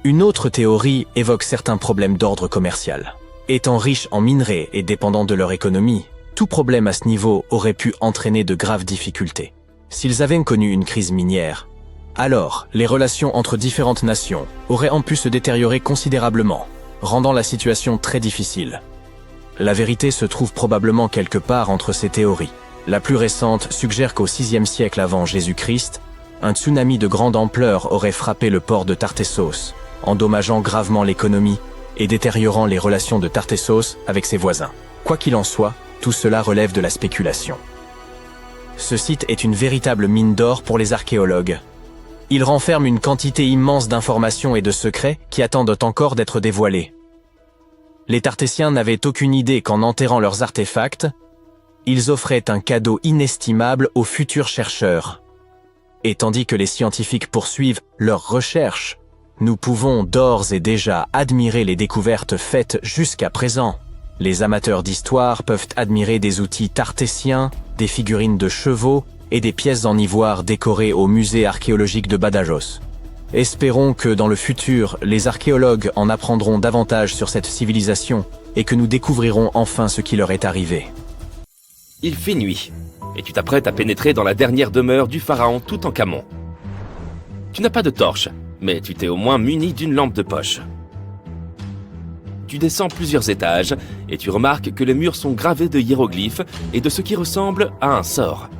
Une autre théorie évoque certains problèmes d'ordre commercial. Étant riches en minerais et dépendants de leur économie, tout problème à ce niveau aurait pu entraîner de graves difficultés. S'ils avaient connu une crise minière, alors les relations entre différentes nations auraient pu se détériorer considérablement, rendant la situation très difficile. La vérité se trouve probablement quelque part entre ces théories. La plus récente suggère qu'au VIe siècle avant Jésus-Christ, un tsunami de grande ampleur aurait frappé le port de Tartessos, endommageant gravement l'économie et détériorant les relations de Tartessos avec ses voisins. Quoi qu'il en soit, tout cela relève de la spéculation. Ce site est une véritable mine d'or pour les archéologues. Il renferme une quantité immense d'informations et de secrets qui attendent encore d'être dévoilés. Les Tartésiens n'avaient aucune idée qu'en enterrant leurs artefacts, ils offraient un cadeau inestimable aux futurs chercheurs. Et tandis que les scientifiques poursuivent leurs recherches, nous pouvons d'ores et déjà admirer les découvertes faites jusqu'à présent. Les amateurs d'histoire peuvent admirer des outils tartésiens, des figurines de chevaux et des pièces en ivoire décorées au musée archéologique de Badajoz. Espérons que dans le futur, les archéologues en apprendront davantage sur cette civilisation et que nous découvrirons enfin ce qui leur est arrivé. Il fait nuit, et tu t'apprêtes à pénétrer dans la dernière demeure du pharaon Toutankhamon. Tu n'as pas de torche, mais tu t'es au moins muni d'une lampe de poche. Tu descends plusieurs étages et tu remarques que les murs sont gravés de hiéroglyphes et de ce qui ressemble à un sort.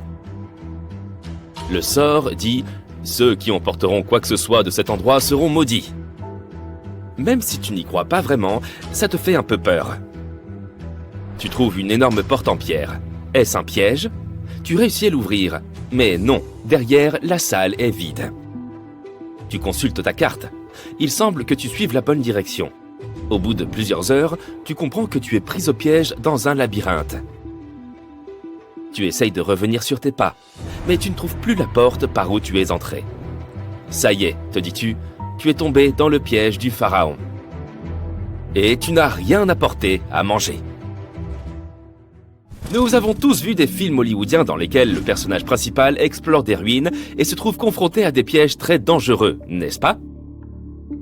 Le sort dit « Ceux qui emporteront quoi que ce soit de cet endroit seront maudits ». Même si tu n'y crois pas vraiment, ça te fait un peu peur. Tu trouves une énorme porte en pierre. Est-ce un piège? Tu réussis à l'ouvrir, mais non, derrière, la salle est vide. Tu consultes ta carte. Il semble que tu suives la bonne direction. Au bout de plusieurs heures, tu comprends que tu es pris au piège dans un labyrinthe. Tu essayes de revenir sur tes pas, mais tu ne trouves plus la porte par où tu es entré. Ça y est, te dis-tu, tu es tombé dans le piège du pharaon. Et tu n'as rien apporté à manger. Nous avons tous vu des films hollywoodiens dans lesquels le personnage principal explore des ruines et se trouve confronté à des pièges très dangereux, n'est-ce pas?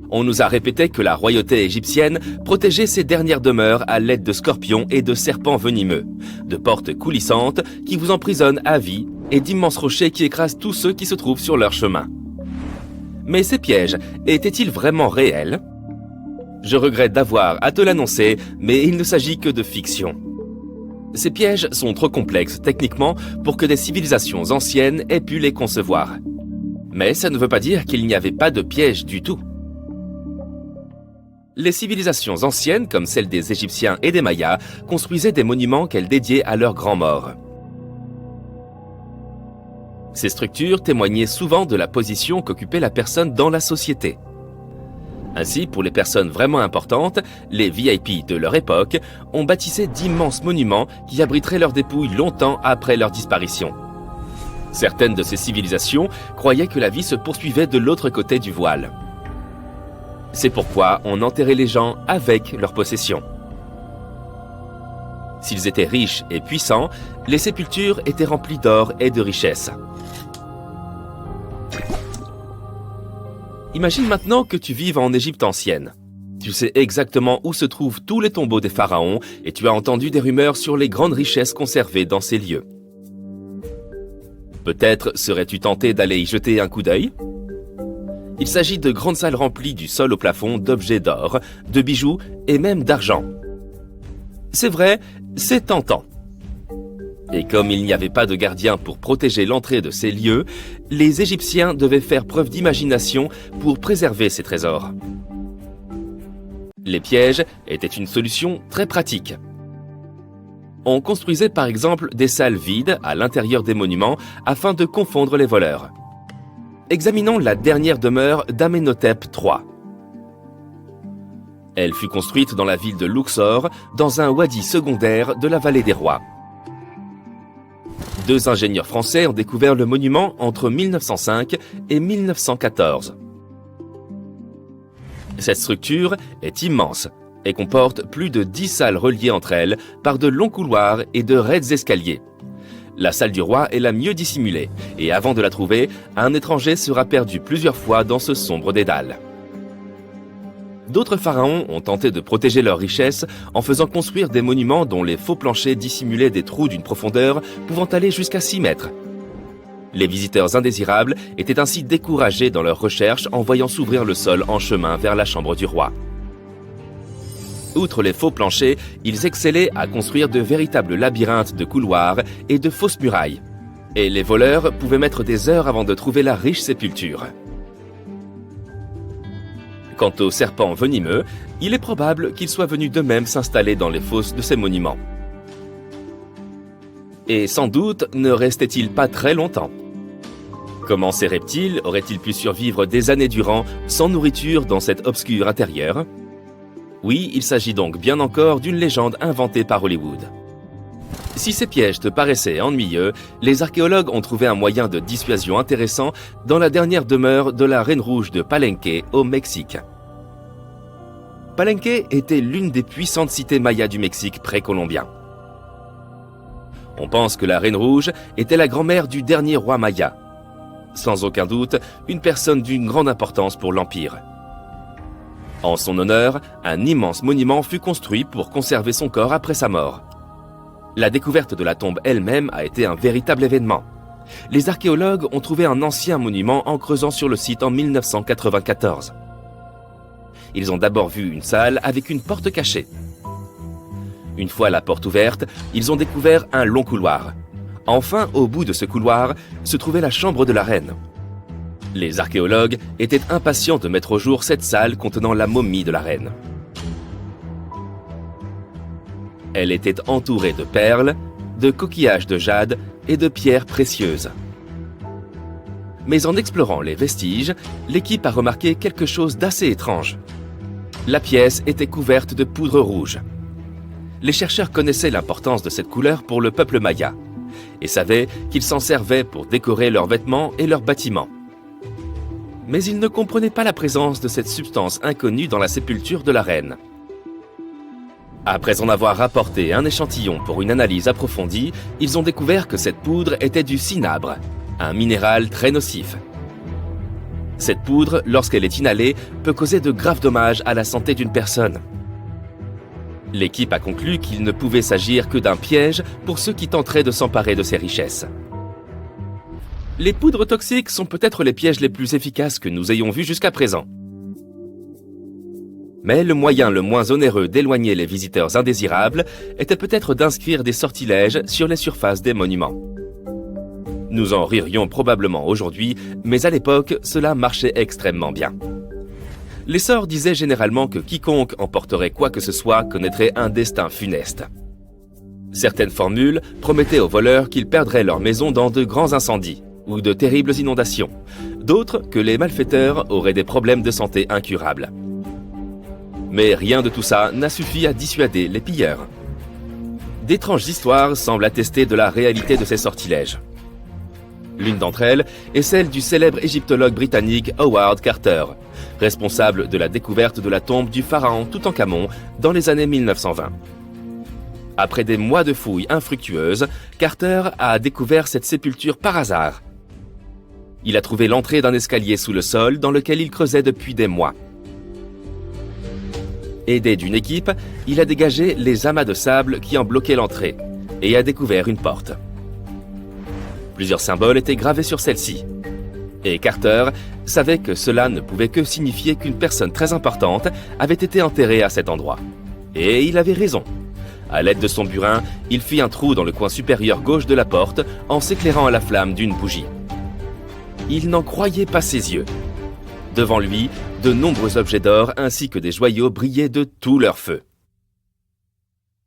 On nous a répété que la royauté égyptienne protégeait ses dernières demeures à l'aide de scorpions et de serpents venimeux, de portes coulissantes qui vous emprisonnent à vie et d'immenses rochers qui écrasent tous ceux qui se trouvent sur leur chemin. Mais ces pièges étaient-ils vraiment réels? Je regrette d'avoir à te l'annoncer, mais il ne s'agit que de fiction. Ces pièges sont trop complexes techniquement pour que des civilisations anciennes aient pu les concevoir. Mais ça ne veut pas dire qu'il n'y avait pas de pièges du tout. Les civilisations anciennes, comme celles des Égyptiens et des Mayas, construisaient des monuments qu'elles dédiaient à leurs grands morts. Ces structures témoignaient souvent de la position qu'occupait la personne dans la société. Ainsi, pour les personnes vraiment importantes, les VIP de leur époque, on bâtissait d'immenses monuments qui abriteraient leurs dépouilles longtemps après leur disparition. Certaines de ces civilisations croyaient que la vie se poursuivait de l'autre côté du voile. C'est pourquoi on enterrait les gens avec leurs possessions. S'ils étaient riches et puissants, les sépultures étaient remplies d'or et de richesses. Imagine maintenant que tu vives en Égypte ancienne. Tu sais exactement où se trouvent tous les tombeaux des pharaons et tu as entendu des rumeurs sur les grandes richesses conservées dans ces lieux. Peut-être serais-tu tenté d'aller y jeter un coup d'œil ? Il s'agit de grandes salles remplies du sol au plafond d'objets d'or, de bijoux et même d'argent. C'est vrai, c'est tentant. Et comme il n'y avait pas de gardien pour protéger l'entrée de ces lieux, les Égyptiens devaient faire preuve d'imagination pour préserver ces trésors. Les pièges étaient une solution très pratique. On construisait par exemple des salles vides à l'intérieur des monuments afin de confondre les voleurs. Examinons la dernière demeure d'Amenhotep III. Elle fut construite dans la ville de Luxor, dans un wadi secondaire de la vallée des rois. 2 ingénieurs français ont découvert le monument entre 1905 et 1914. Cette structure est immense et comporte plus de 10 salles reliées entre elles par de longs couloirs et de raides escaliers. La salle du roi est la mieux dissimulée, et avant de la trouver, un étranger sera perdu plusieurs fois dans ce sombre dédale. D'autres pharaons ont tenté de protéger leurs richesses en faisant construire des monuments dont les faux planchers dissimulaient des trous d'une profondeur pouvant aller jusqu'à 6 mètres. Les visiteurs indésirables étaient ainsi découragés dans leurs recherches en voyant s'ouvrir le sol en chemin vers la chambre du roi. Outre les faux planchers, ils excellaient à construire de véritables labyrinthes de couloirs et de fausses murailles. Et les voleurs pouvaient mettre des heures avant de trouver la riche sépulture. Quant aux serpents venimeux, il est probable qu'ils soient venus d'eux-mêmes s'installer dans les fosses de ces monuments. Et sans doute ne restaient-ils pas très longtemps. Comment ces reptiles auraient-ils pu survivre des années durant sans nourriture dans cet obscur intérieur ? Oui, il s'agit donc bien encore d'une légende inventée par Hollywood. Si ces pièges te paraissaient ennuyeux, les archéologues ont trouvé un moyen de dissuasion intéressant dans la dernière demeure de la Reine Rouge de Palenque au Mexique. Palenque était l'une des puissantes cités mayas du Mexique précolombien. On pense que la Reine Rouge était la grand-mère du dernier roi maya. Sans aucun doute, une personne d'une grande importance pour l'Empire. En son honneur, un immense monument fut construit pour conserver son corps après sa mort. La découverte de la tombe elle-même a été un véritable événement. Les archéologues ont trouvé un ancien monument en creusant sur le site en 1994. Ils ont d'abord vu une salle avec une porte cachée. Une fois la porte ouverte, ils ont découvert un long couloir. Enfin, au bout de ce couloir, se trouvait la chambre de la reine. Les archéologues étaient impatients de mettre au jour cette salle contenant la momie de la reine. Elle était entourée de perles, de coquillages de jade et de pierres précieuses. Mais en explorant les vestiges, l'équipe a remarqué quelque chose d'assez étrange. La pièce était couverte de poudre rouge. Les chercheurs connaissaient l'importance de cette couleur pour le peuple maya et savaient qu'ils s'en servaient pour décorer leurs vêtements et leurs bâtiments. Mais ils ne comprenaient pas la présence de cette substance inconnue dans la sépulture de la reine. Après en avoir rapporté un échantillon pour une analyse approfondie, ils ont découvert que cette poudre était du cinabre, un minéral très nocif. Cette poudre, lorsqu'elle est inhalée, peut causer de graves dommages à la santé d'une personne. L'équipe a conclu qu'il ne pouvait s'agir que d'un piège pour ceux qui tenteraient de s'emparer de ces richesses. Les poudres toxiques sont peut-être les pièges les plus efficaces que nous ayons vus jusqu'à présent. Mais le moyen le moins onéreux d'éloigner les visiteurs indésirables était peut-être d'inscrire des sortilèges sur les surfaces des monuments. Nous en ririons probablement aujourd'hui, mais à l'époque, cela marchait extrêmement bien. Les sorts disaient généralement que quiconque emporterait quoi que ce soit connaîtrait un destin funeste. Certaines formules promettaient aux voleurs qu'ils perdraient leur maison dans de grands incendies ou de terribles inondations, d'autres que les malfaiteurs auraient des problèmes de santé incurables. Mais rien de tout ça n'a suffi à dissuader les pilleurs. D'étranges histoires semblent attester de la réalité de ces sortilèges. L'une d'entre elles est celle du célèbre égyptologue britannique Howard Carter, responsable de la découverte de la tombe du pharaon Toutankhamon dans les années 1920. Après des mois de fouilles infructueuses, Carter a découvert cette sépulture par hasard. Il a trouvé l'entrée d'un escalier sous le sol dans lequel il creusait depuis des mois. Aidé d'une équipe, il a dégagé les amas de sable qui en bloquaient l'entrée et a découvert une porte. Plusieurs symboles étaient gravés sur celle-ci. Et Carter savait que cela ne pouvait que signifier qu'une personne très importante avait été enterrée à cet endroit. Et il avait raison. À l'aide de son burin, il fit un trou dans le coin supérieur gauche de la porte en s'éclairant à la flamme d'une bougie. Il n'en croyait pas ses yeux. Devant lui, de nombreux objets d'or ainsi que des joyaux brillaient de tout leur feu.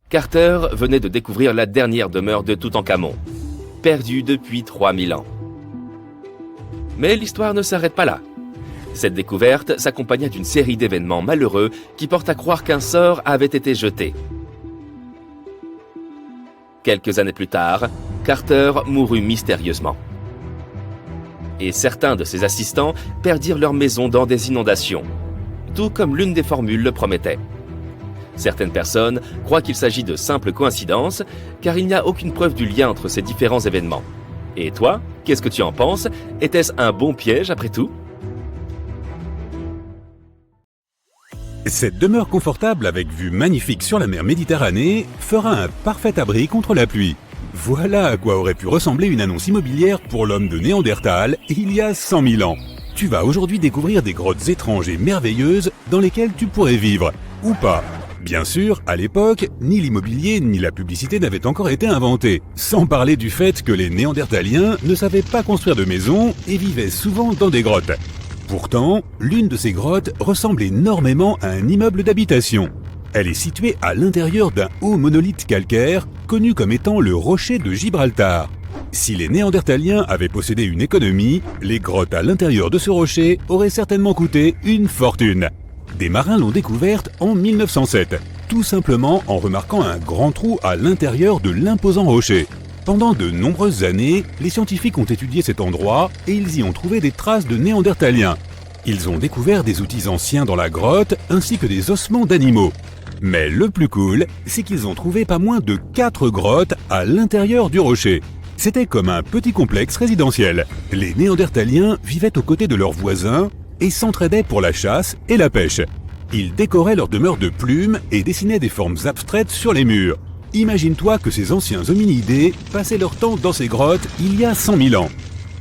Carter venait de découvrir la dernière demeure de Toutankhamon, perdue depuis 3000 ans. Mais l'histoire ne s'arrête pas là. Cette découverte s'accompagna d'une série d'événements malheureux qui portent à croire qu'un sort avait été jeté. Quelques années plus tard, Carter mourut mystérieusement. Et certains de ses assistants perdirent leur maison dans des inondations, tout comme l'une des formules le promettait. Certaines personnes croient qu'il s'agit de simples coïncidences, car il n'y a aucune preuve du lien entre ces différents événements. Et toi, qu'est-ce que tu en penses? Était-ce un bon piège après tout? Cette demeure confortable avec vue magnifique sur la mer Méditerranée fera un parfait abri contre la pluie. Voilà à quoi aurait pu ressembler une annonce immobilière pour l'homme de Néandertal il y a 100 000 ans. Tu vas aujourd'hui découvrir des grottes étranges et merveilleuses dans lesquelles tu pourrais vivre, ou pas. Bien sûr, à l'époque, ni l'immobilier ni la publicité n'avaient encore été inventés, sans parler du fait que les Néandertaliens ne savaient pas construire de maisons et vivaient souvent dans des grottes. Pourtant, l'une de ces grottes ressemble énormément à un immeuble d'habitation. Elle est située à l'intérieur d'un haut monolithe calcaire, connu comme étant le rocher de Gibraltar. Si les Néandertaliens avaient possédé une économie, les grottes à l'intérieur de ce rocher auraient certainement coûté une fortune. Des marins l'ont découverte en 1907, tout simplement en remarquant un grand trou à l'intérieur de l'imposant rocher. Pendant de nombreuses années, les scientifiques ont étudié cet endroit et ils y ont trouvé des traces de Néandertaliens. Ils ont découvert des outils anciens dans la grotte ainsi que des ossements d'animaux. Mais le plus cool, c'est qu'ils ont trouvé pas moins de 4 grottes à l'intérieur du rocher. C'était comme un petit complexe résidentiel. Les Néandertaliens vivaient aux côtés de leurs voisins et s'entraidaient pour la chasse et la pêche. Ils décoraient leur demeure de plumes et dessinaient des formes abstraites sur les murs. Imagine-toi que ces anciens hominidés passaient leur temps dans ces grottes il y a 100 000 ans.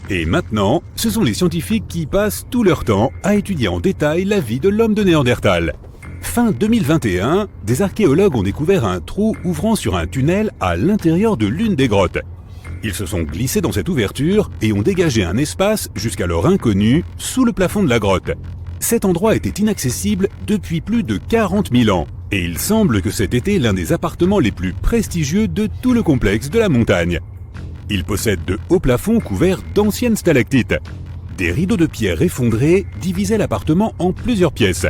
Et maintenant, ce sont les scientifiques qui passent tout leur temps à étudier en détail la vie de l'homme de Néandertal. Fin 2021, des archéologues ont découvert un trou ouvrant sur un tunnel à l'intérieur de l'une des grottes. Ils se sont glissés dans cette ouverture et ont dégagé un espace jusqu'alors inconnu sous le plafond de la grotte. Cet endroit était inaccessible depuis plus de 40 000 ans. Et il semble que cet était l'un des appartements les plus prestigieux de tout le complexe de la montagne. Il possède de hauts plafonds couverts d'anciennes stalactites. Des rideaux de pierre effondrés divisaient l'appartement en plusieurs pièces.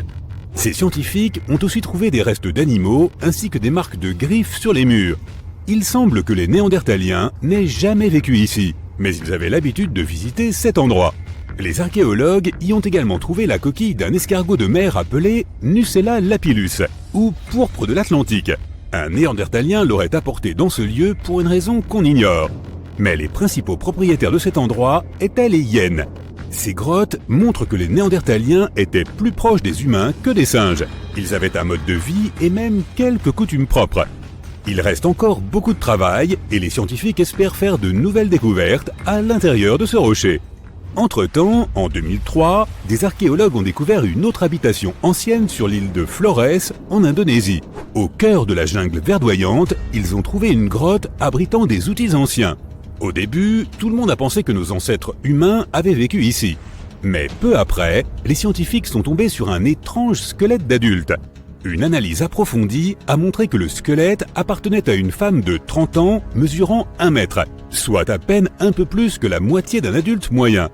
Ces scientifiques ont aussi trouvé des restes d'animaux ainsi que des marques de griffes sur les murs. Il semble que les Néandertaliens n'aient jamais vécu ici, mais ils avaient l'habitude de visiter cet endroit. Les archéologues y ont également trouvé la coquille d'un escargot de mer appelé Nucella lapillus, ou pourpre de l'Atlantique. Un Néandertalien l'aurait apporté dans ce lieu pour une raison qu'on ignore. Mais les principaux propriétaires de cet endroit étaient les hyènes. Ces grottes montrent que les Néandertaliens étaient plus proches des humains que des singes. Ils avaient un mode de vie et même quelques coutumes propres. Il reste encore beaucoup de travail et les scientifiques espèrent faire de nouvelles découvertes à l'intérieur de ce rocher. Entre-temps, en 2003, des archéologues ont découvert une autre habitation ancienne sur l'île de Flores, en Indonésie. Au cœur de la jungle verdoyante, ils ont trouvé une grotte abritant des outils anciens. Au début, tout le monde a pensé que nos ancêtres humains avaient vécu ici. Mais peu après, les scientifiques sont tombés sur un étrange squelette d'adulte. Une analyse approfondie a montré que le squelette appartenait à une femme de 30 ans mesurant 1 mètre, soit à peine un peu plus que la moitié d'un adulte moyen.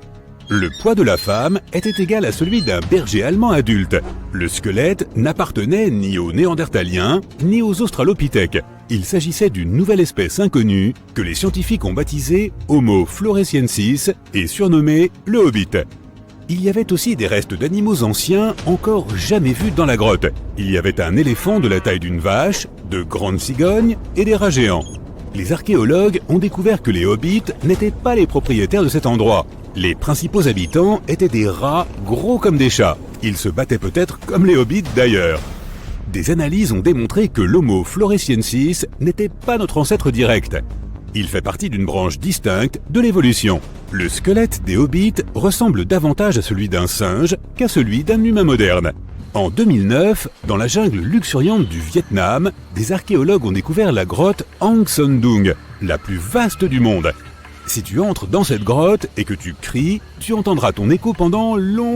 Le poids de la femme était égal à celui d'un berger allemand adulte. Le squelette n'appartenait ni aux Néandertaliens ni aux Australopithèques. Il s'agissait d'une nouvelle espèce inconnue que les scientifiques ont baptisée Homo floresiensis et surnommée le Hobbit. Il y avait aussi des restes d'animaux anciens encore jamais vus dans la grotte. Il y avait un éléphant de la taille d'une vache, de grandes cigognes et des rats géants. Les archéologues ont découvert que les hobbits n'étaient pas les propriétaires de cet endroit. Les principaux habitants étaient des rats gros comme des chats. Ils se battaient peut-être comme les hobbits d'ailleurs. Des analyses ont démontré que l'Homo floresiensis n'était pas notre ancêtre direct. Il fait partie d'une branche distincte de l'évolution. Le squelette des hobbits ressemble davantage à celui d'un singe qu'à celui d'un humain moderne. En 2009, dans la jungle luxuriante du Vietnam, des archéologues ont découvert la grotte Hang Son Doong, la plus vaste du monde. Si tu entres dans cette grotte et que tu cries, tu entendras ton écho pendant longtemps.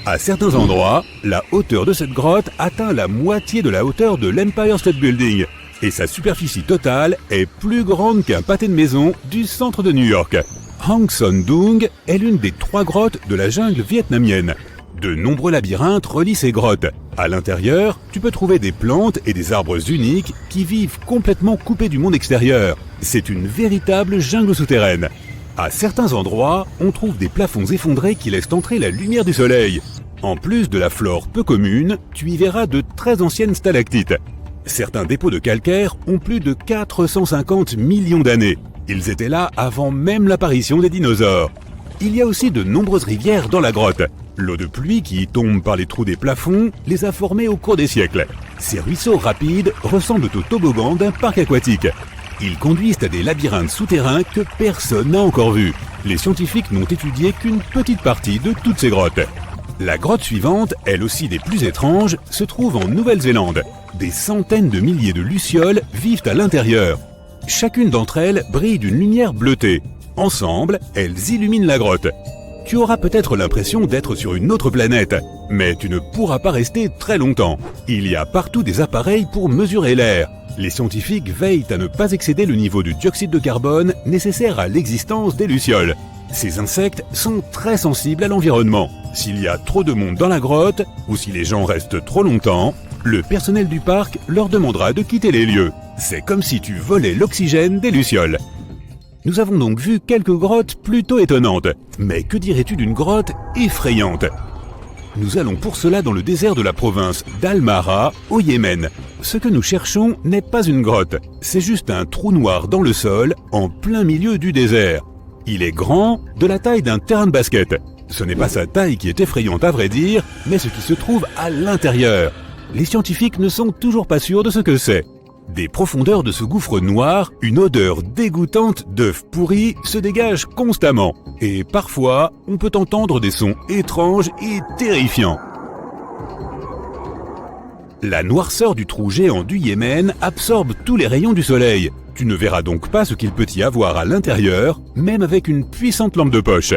À certains endroits, la hauteur de cette grotte atteint la moitié de la hauteur de l'Empire State Building. Et sa superficie totale est plus grande qu'un pâté de maison du centre de New York. Hang Son Doong est l'une des 3 grottes de la jungle vietnamienne. De nombreux labyrinthes relient ces grottes. À l'intérieur, tu peux trouver des plantes et des arbres uniques qui vivent complètement coupés du monde extérieur. C'est une véritable jungle souterraine. À certains endroits, on trouve des plafonds effondrés qui laissent entrer la lumière du soleil. En plus de la flore peu commune, tu y verras de très anciennes stalactites. Certains dépôts de calcaire ont plus de 450 millions d'années. Ils étaient là avant même l'apparition des dinosaures. Il y a aussi de nombreuses rivières dans la grotte. L'eau de pluie qui tombe par les trous des plafonds les a formés au cours des siècles. Ces ruisseaux rapides ressemblent au toboggan d'un parc aquatique. Ils conduisent à des labyrinthes souterrains que personne n'a encore vus. Les scientifiques n'ont étudié qu'une petite partie de toutes ces grottes. La grotte suivante, elle aussi des plus étranges, se trouve en Nouvelle-Zélande. Des centaines de milliers de lucioles vivent à l'intérieur. Chacune d'entre elles brille d'une lumière bleutée. Ensemble, elles illuminent la grotte. Tu auras peut-être l'impression d'être sur une autre planète, mais tu ne pourras pas rester très longtemps. Il y a partout des appareils pour mesurer l'air. Les scientifiques veillent à ne pas excéder le niveau de dioxyde de carbone nécessaire à l'existence des lucioles. Ces insectes sont très sensibles à l'environnement. S'il y a trop de monde dans la grotte, ou si les gens restent trop longtemps, le personnel du parc leur demandera de quitter les lieux. C'est comme si tu volais l'oxygène des lucioles. Nous avons donc vu quelques grottes plutôt étonnantes. Mais que dirais-tu d'une grotte effrayante ? Nous allons pour cela dans le désert de la province d'Al-Mara, au Yémen. Ce que nous cherchons n'est pas une grotte, c'est juste un trou noir dans le sol, en plein milieu du désert. Il est grand, de la taille d'un terrain de basket. Ce n'est pas sa taille qui est effrayante à vrai dire, mais ce qui se trouve à l'intérieur. Les scientifiques ne sont toujours pas sûrs de ce que c'est. Des profondeurs de ce gouffre noir, une odeur dégoûtante d'œufs pourris se dégage constamment. Et parfois, on peut entendre des sons étranges et terrifiants. La noirceur du trou géant du Yémen absorbe tous les rayons du soleil. Tu ne verras donc pas ce qu'il peut y avoir à l'intérieur, même avec une puissante lampe de poche.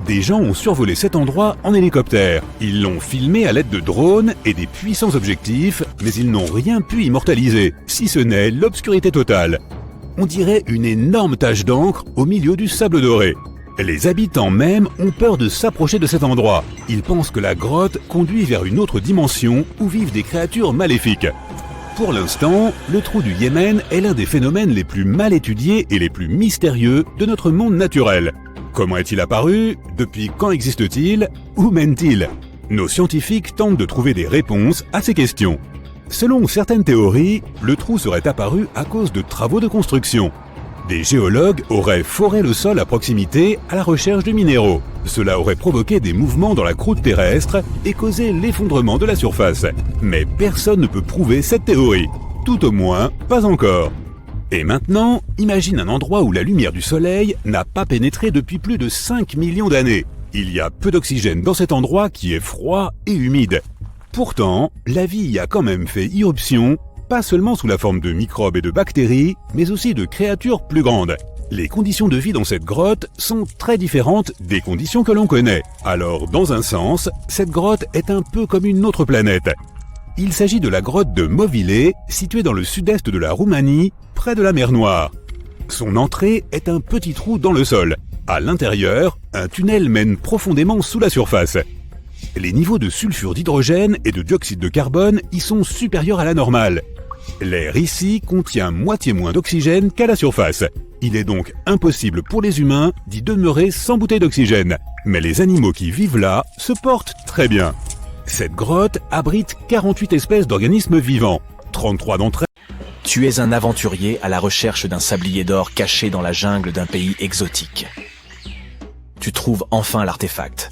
Des gens ont survolé cet endroit en hélicoptère. Ils l'ont filmé à l'aide de drones et des puissants objectifs, mais ils n'ont rien pu immortaliser, si ce n'est l'obscurité totale. On dirait une énorme tache d'encre au milieu du sable doré. Les habitants même ont peur de s'approcher de cet endroit. Ils pensent que la grotte conduit vers une autre dimension où vivent des créatures maléfiques. Pour l'instant, le trou du Yémen est l'un des phénomènes les plus mal étudiés et les plus mystérieux de notre monde naturel. Comment est-il apparu ? Depuis quand existe-t-il ? Où mène-t-il ? Nos scientifiques tentent de trouver des réponses à ces questions. Selon certaines théories, le trou serait apparu à cause de travaux de construction. Des géologues auraient foré le sol à proximité à la recherche de minéraux. Cela aurait provoqué des mouvements dans la croûte terrestre et causé l'effondrement de la surface. Mais personne ne peut prouver cette théorie. Tout au moins, pas encore. Et maintenant, imagine un endroit où la lumière du soleil n'a pas pénétré depuis plus de 5 millions d'années. Il y a peu d'oxygène dans cet endroit qui est froid et humide. Pourtant, la vie y a quand même fait irruption, pas seulement sous la forme de microbes et de bactéries, mais aussi de créatures plus grandes. Les conditions de vie dans cette grotte sont très différentes des conditions que l'on connaît. Alors, dans un sens, cette grotte est un peu comme une autre planète. Il s'agit de la grotte de Movile, située dans le sud-est de la Roumanie, près de la mer Noire. Son entrée est un petit trou dans le sol. À l'intérieur, un tunnel mène profondément sous la surface. Les niveaux de sulfure d'hydrogène et de dioxyde de carbone y sont supérieurs à la normale. L'air ici contient moitié moins d'oxygène qu'à la surface. Il est donc impossible pour les humains d'y demeurer sans bouteille d'oxygène. Mais les animaux qui vivent là se portent très bien. Cette grotte abrite 48 espèces d'organismes vivants. 33 d'entre elles. Tu es un aventurier à la recherche d'un sablier d'or caché dans la jungle d'un pays exotique. Tu trouves enfin l'artefact.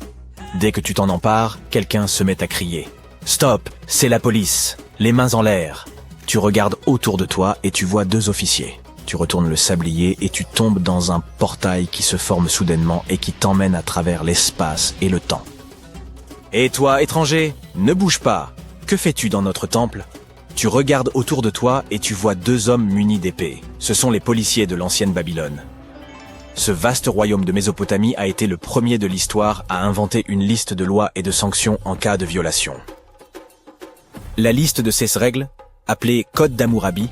Dès que tu t'en empares, quelqu'un se met à crier. « Stop, c'est la police ! Les mains en l'air !» Tu regardes autour de toi et tu vois 2 officiers. Tu retournes le sablier et tu tombes dans un portail qui se forme soudainement et qui t'emmène à travers l'espace et le temps. Et toi, étranger, ne bouge pas. Que fais-tu dans notre temple ? Tu regardes autour de toi et tu vois 2 hommes munis d'épées. Ce sont les policiers de l'ancienne Babylone. Ce vaste royaume de Mésopotamie a été le premier de l'histoire à inventer une liste de lois et de sanctions en cas de violation. La liste de ces règles, appelée Code d'Hammurabi,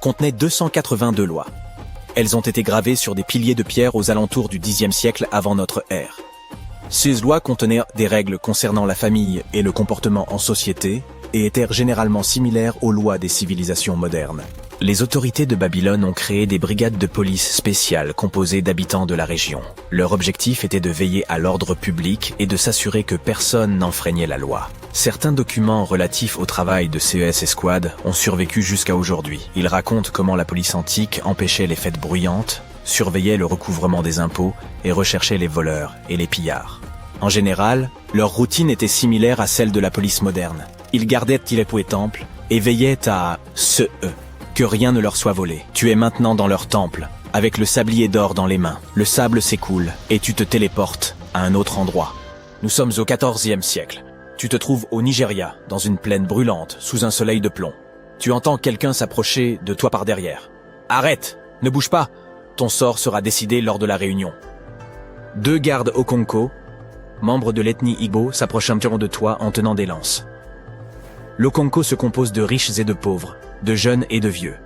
contenait 282 lois. Elles ont été gravées sur des piliers de pierre aux alentours du Xe siècle avant notre ère. Ces lois contenaient des règles concernant la famille et le comportement en société et étaient généralement similaires aux lois des civilisations modernes. Les autorités de Babylone ont créé des brigades de police spéciales composées d'habitants de la région. Leur objectif était de veiller à l'ordre public et de s'assurer que personne n'enfreignait la loi. Certains documents relatifs au travail de CES Escouade ont survécu jusqu'à aujourd'hui. Ils racontent comment la police antique empêchait les fêtes bruyantes, surveillait le recouvrement des impôts et recherchait les voleurs et les pillards. En général, leur routine était similaire à celle de la police moderne. Ils gardaient Tilepo et temple et veillaient à que rien ne leur soit volé. Tu es maintenant dans leur temple, avec le sablier d'or dans les mains. Le sable s'écoule et tu te téléportes à un autre endroit. Nous sommes au XIVe siècle. Tu te trouves au Nigeria, dans une plaine brûlante, sous un soleil de plomb. Tu entends quelqu'un s'approcher de toi par derrière. Arrête! Ne bouge pas! Ton sort sera décidé lors de la réunion. 2 gardes Okonko, membres de l'ethnie Igbo, s'approchent de toi en tenant des lances. L'Okonko se compose de riches et de pauvres, de jeunes et de vieux.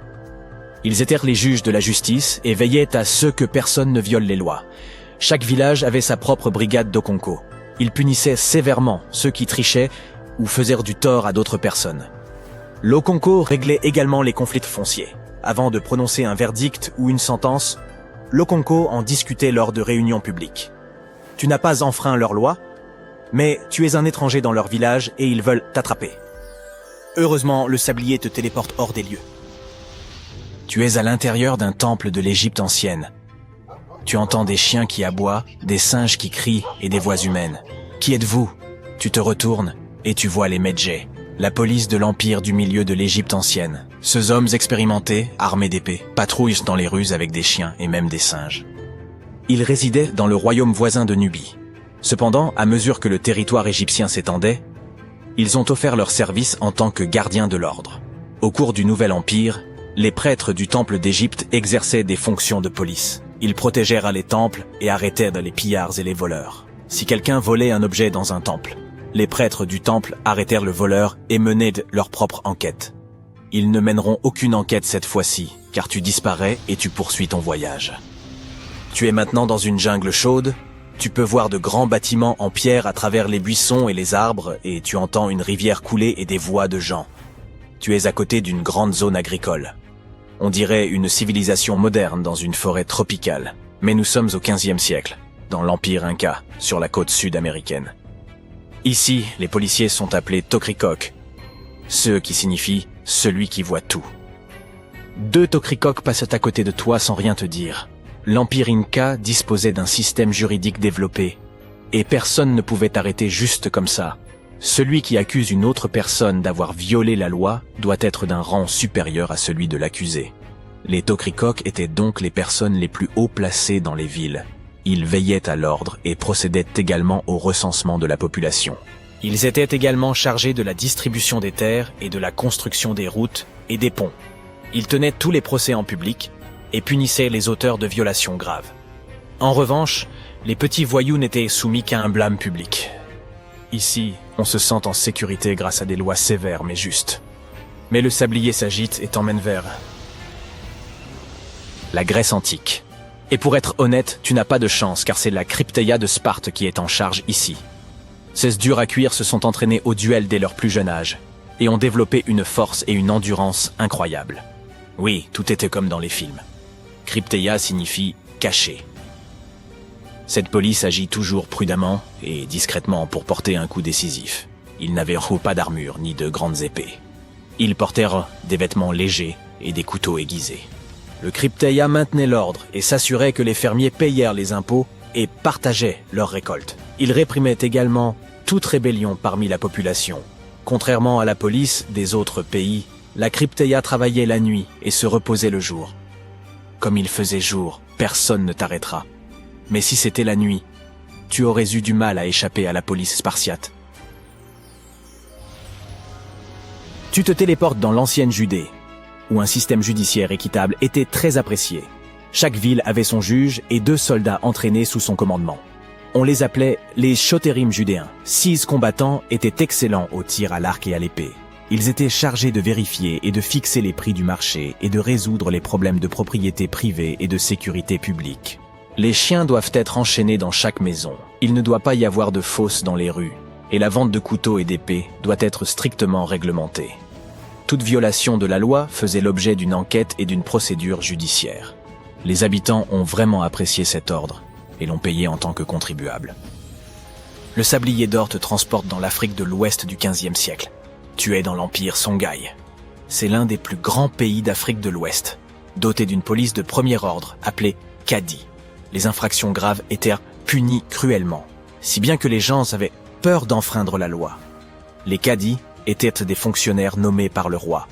Ils étaient les juges de la justice et veillaient à ce que personne ne viole les lois. Chaque village avait sa propre brigade d'Okonko. Ils punissaient sévèrement ceux qui trichaient ou faisaient du tort à d'autres personnes. L'Okonko réglait également les conflits fonciers. Avant de prononcer un verdict ou une sentence, l'Okonko en discutait lors de réunions publiques. Tu n'as pas enfreint leurs lois, mais tu es un étranger dans leur village et ils veulent t'attraper. Heureusement, le sablier te téléporte hors des lieux. Tu es à l'intérieur d'un temple de l'Égypte ancienne. Tu entends des chiens qui aboient, des singes qui crient et des voix humaines. Qui êtes-vous? Tu te retournes et tu vois les Medjay, la police de l'empire du milieu de l'Égypte ancienne. Ces hommes expérimentés, armés d'épées, patrouillent dans les rues avec des chiens et même des singes. Ils résidaient dans le royaume voisin de Nubie. Cependant, à mesure que le territoire égyptien s'étendait, ils ont offert leur service en tant que gardiens de l'ordre. Au cours du Nouvel Empire, les prêtres du temple d'Égypte exerçaient des fonctions de police. Ils protégèrent les temples et arrêtèrent les pillards et les voleurs. Si quelqu'un volait un objet dans un temple, les prêtres du temple arrêtèrent le voleur et menaient leur propre enquête. Ils ne mèneront aucune enquête cette fois-ci, car tu disparais et tu poursuis ton voyage. Tu es maintenant dans une jungle chaude, tu peux voir de grands bâtiments en pierre à travers les buissons et les arbres et tu entends une rivière couler et des voix de gens. Tu es à côté d'une grande zone agricole. On dirait une civilisation moderne dans une forêt tropicale. Mais nous sommes au XVe siècle, dans l'Empire Inca, sur la côte sud-américaine. Ici, les policiers sont appelés Tokrikok, ce qui signifie « celui qui voit tout ». 2 Tokrikok passent à côté de toi sans rien te dire. L'Empire Inca disposait d'un système juridique développé, et personne ne pouvait t'arrêter juste comme ça. Celui qui accuse une autre personne d'avoir violé la loi doit être d'un rang supérieur à celui de l'accusé. Les Tokrikok étaient donc les personnes les plus haut placées dans les villes. Ils veillaient à l'ordre et procédaient également au recensement de la population. Ils étaient également chargés de la distribution des terres et de la construction des routes et des ponts. Ils tenaient tous les procès en public et punissaient les auteurs de violations graves. En revanche, les petits voyous n'étaient soumis qu'à un blâme public. Ici, on se sent en sécurité grâce à des lois sévères mais justes. Mais le sablier s'agite et t'emmène vers la Grèce antique. Et pour être honnête, tu n'as pas de chance car c'est la Crypteia de Sparte qui est en charge ici. Ces durs à cuire se sont entraînés au duel dès leur plus jeune âge et ont développé une force et une endurance incroyables. Oui, tout était comme dans les films. Crypteia signifie « caché ». Cette police agit toujours prudemment et discrètement pour porter un coup décisif. Ils n'avaient pas d'armure ni de grandes épées. Ils portèrent des vêtements légers et des couteaux aiguisés. Le Crypteia maintenait l'ordre et s'assurait que les fermiers payèrent les impôts et partageaient leurs récoltes. Ils réprimaient également toute rébellion parmi la population. Contrairement à la police des autres pays, la Crypteia travaillait la nuit et se reposait le jour. Comme il faisait jour, personne ne t'arrêtera. Mais si c'était la nuit, tu aurais eu du mal à échapper à la police spartiate. Tu te téléportes dans l'ancienne Judée, où un système judiciaire équitable était très apprécié. Chaque ville avait son juge et 2 soldats entraînés sous son commandement. On les appelait les Shoterim judéens. 6 combattants étaient excellents au tir à l'arc et à l'épée. Ils étaient chargés de vérifier et de fixer les prix du marché et de résoudre les problèmes de propriété privée et de sécurité publique. Les chiens doivent être enchaînés dans chaque maison. Il ne doit pas y avoir de fosses dans les rues. Et la vente de couteaux et d'épées doit être strictement réglementée. Toute violation de la loi faisait l'objet d'une enquête et d'une procédure judiciaire. Les habitants ont vraiment apprécié cet ordre et l'ont payé en tant que contribuable. Le sablier d'or te transporte dans l'Afrique de l'Ouest du XVe siècle. Tu es dans l'Empire Songhai. C'est l'un des plus grands pays d'Afrique de l'Ouest, doté d'une police de premier ordre appelée Kadi. Les infractions graves étaient punies cruellement. si bien que les gens avaient peur d'enfreindre la loi. Les cadis étaient des fonctionnaires nommés par le roi.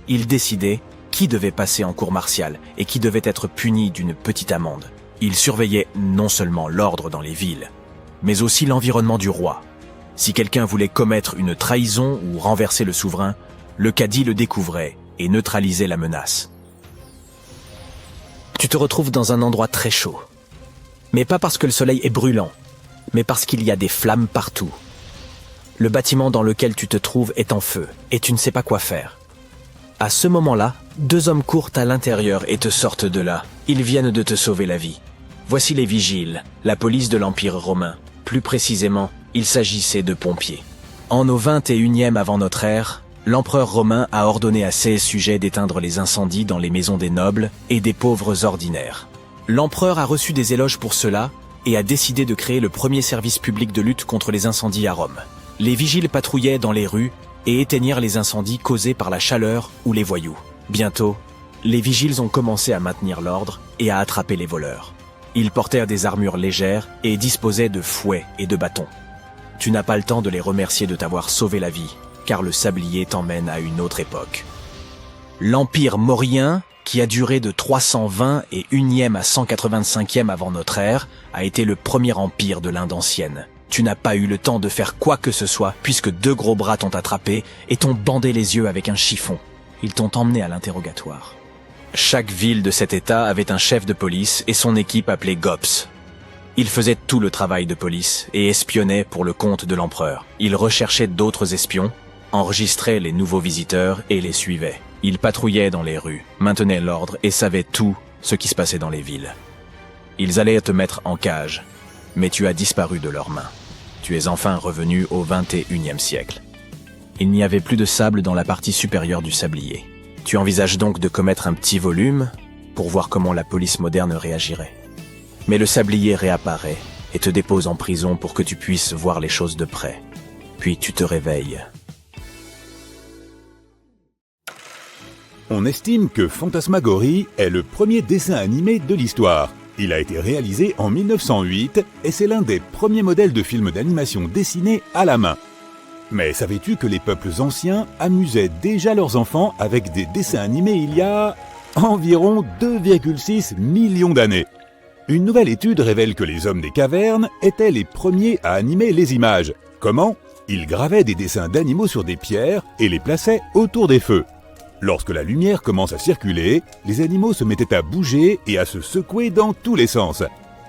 Ils décidaient qui devait passer en cour martiale et qui devait être puni d'une petite amende. Ils surveillaient non seulement l'ordre dans les villes, mais aussi l'environnement du roi. Si quelqu'un voulait commettre une trahison ou renverser le souverain, le cadi le découvrait et neutralisait la menace. Tu te retrouves dans un endroit très chaud. Mais pas parce que le soleil est brûlant, mais parce qu'il y a des flammes partout. Le bâtiment dans lequel tu te trouves est en feu et tu ne sais pas quoi faire. À ce moment-là, 2 hommes courent à l'intérieur et te sortent de là. Ils viennent de te sauver la vie. Voici les vigiles, la police de l'Empire romain. Plus précisément, il s'agissait de pompiers. En au 21e avant notre ère, l'empereur romain a ordonné à ses sujets d'éteindre les incendies dans les maisons des nobles et des pauvres ordinaires. L'empereur a reçu des éloges pour cela et a décidé de créer le premier service public de lutte contre les incendies à Rome. Les vigiles patrouillaient dans les rues et éteignirent les incendies causés par la chaleur ou les voyous. Bientôt, les vigiles ont commencé à maintenir l'ordre et à attraper les voleurs. Ils portèrent des armures légères et disposaient de fouets et de bâtons. Tu n'as pas le temps de les remercier de t'avoir sauvé la vie, car le sablier t'emmène à une autre époque. L'Empire maurien, qui a duré de 320 et 1e à 185e avant notre ère, a été le premier empire de l'Inde ancienne. Tu n'as pas eu le temps de faire quoi que ce soit, puisque 2 gros bras t'ont attrapé et t'ont bandé les yeux avec un chiffon. Ils t'ont emmené à l'interrogatoire. Chaque ville de cet état avait un chef de police et son équipe appelée GOPS. Ils faisaient tout le travail de police et espionnaient pour le compte de l'empereur. Ils recherchaient d'autres espions, enregistraient les nouveaux visiteurs et les suivaient. Ils patrouillaient dans les rues, maintenaient l'ordre et savaient tout ce qui se passait dans les villes. Ils allaient te mettre en cage, mais tu as disparu de leurs mains. Tu es enfin revenu au 21e siècle. Il n'y avait plus de sable dans la partie supérieure du sablier. Tu envisages donc de commettre un petit volume pour voir comment la police moderne réagirait. Mais le sablier réapparaît et te dépose en prison pour que tu puisses voir les choses de près. Puis tu te réveilles. On estime que Fantasmagorie est le premier dessin animé de l'histoire. Il a été réalisé en 1908 et c'est l'un des premiers modèles de films d'animation dessinés à la main. Mais savais-tu que les peuples anciens amusaient déjà leurs enfants avec des dessins animés il y a environ 2,6 millions d'années? Une nouvelle étude révèle que les hommes des cavernes étaient les premiers à animer les images. Comment? Ils gravaient des dessins d'animaux sur des pierres et les plaçaient autour des feux. Lorsque la lumière commence à circuler, les animaux se mettaient à bouger et à se secouer dans tous les sens.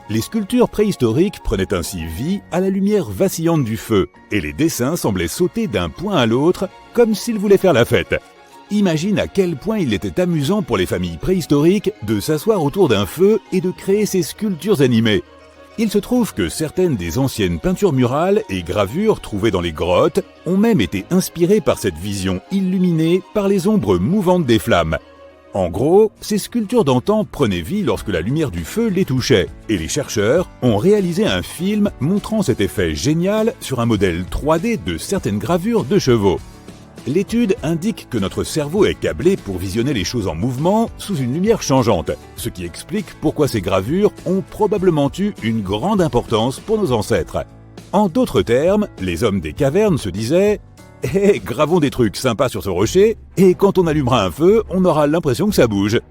Les sculptures préhistoriques prenaient ainsi vie à la lumière vacillante du feu, et les dessins semblaient sauter d'un point à l'autre, comme s'ils voulaient faire la fête. Imagine à quel point il était amusant pour les familles préhistoriques de s'asseoir autour d'un feu et de créer ces sculptures animées. Il se trouve que certaines des anciennes peintures murales et gravures trouvées dans les grottes ont même été inspirées par cette vision illuminée par les ombres mouvantes des flammes. En gros, ces sculptures d'antan prenaient vie lorsque la lumière du feu les touchait, et les chercheurs ont réalisé un film montrant cet effet génial sur un modèle 3D de certaines gravures de chevaux. L'étude indique que notre cerveau est câblé pour visionner les choses en mouvement sous une lumière changeante, ce qui explique pourquoi ces gravures ont probablement eu une grande importance pour nos ancêtres. En d'autres termes, les hommes des cavernes se disaient « Eh, gravons des trucs sympas sur ce rocher, et quand on allumera un feu, on aura l'impression que ça bouge. »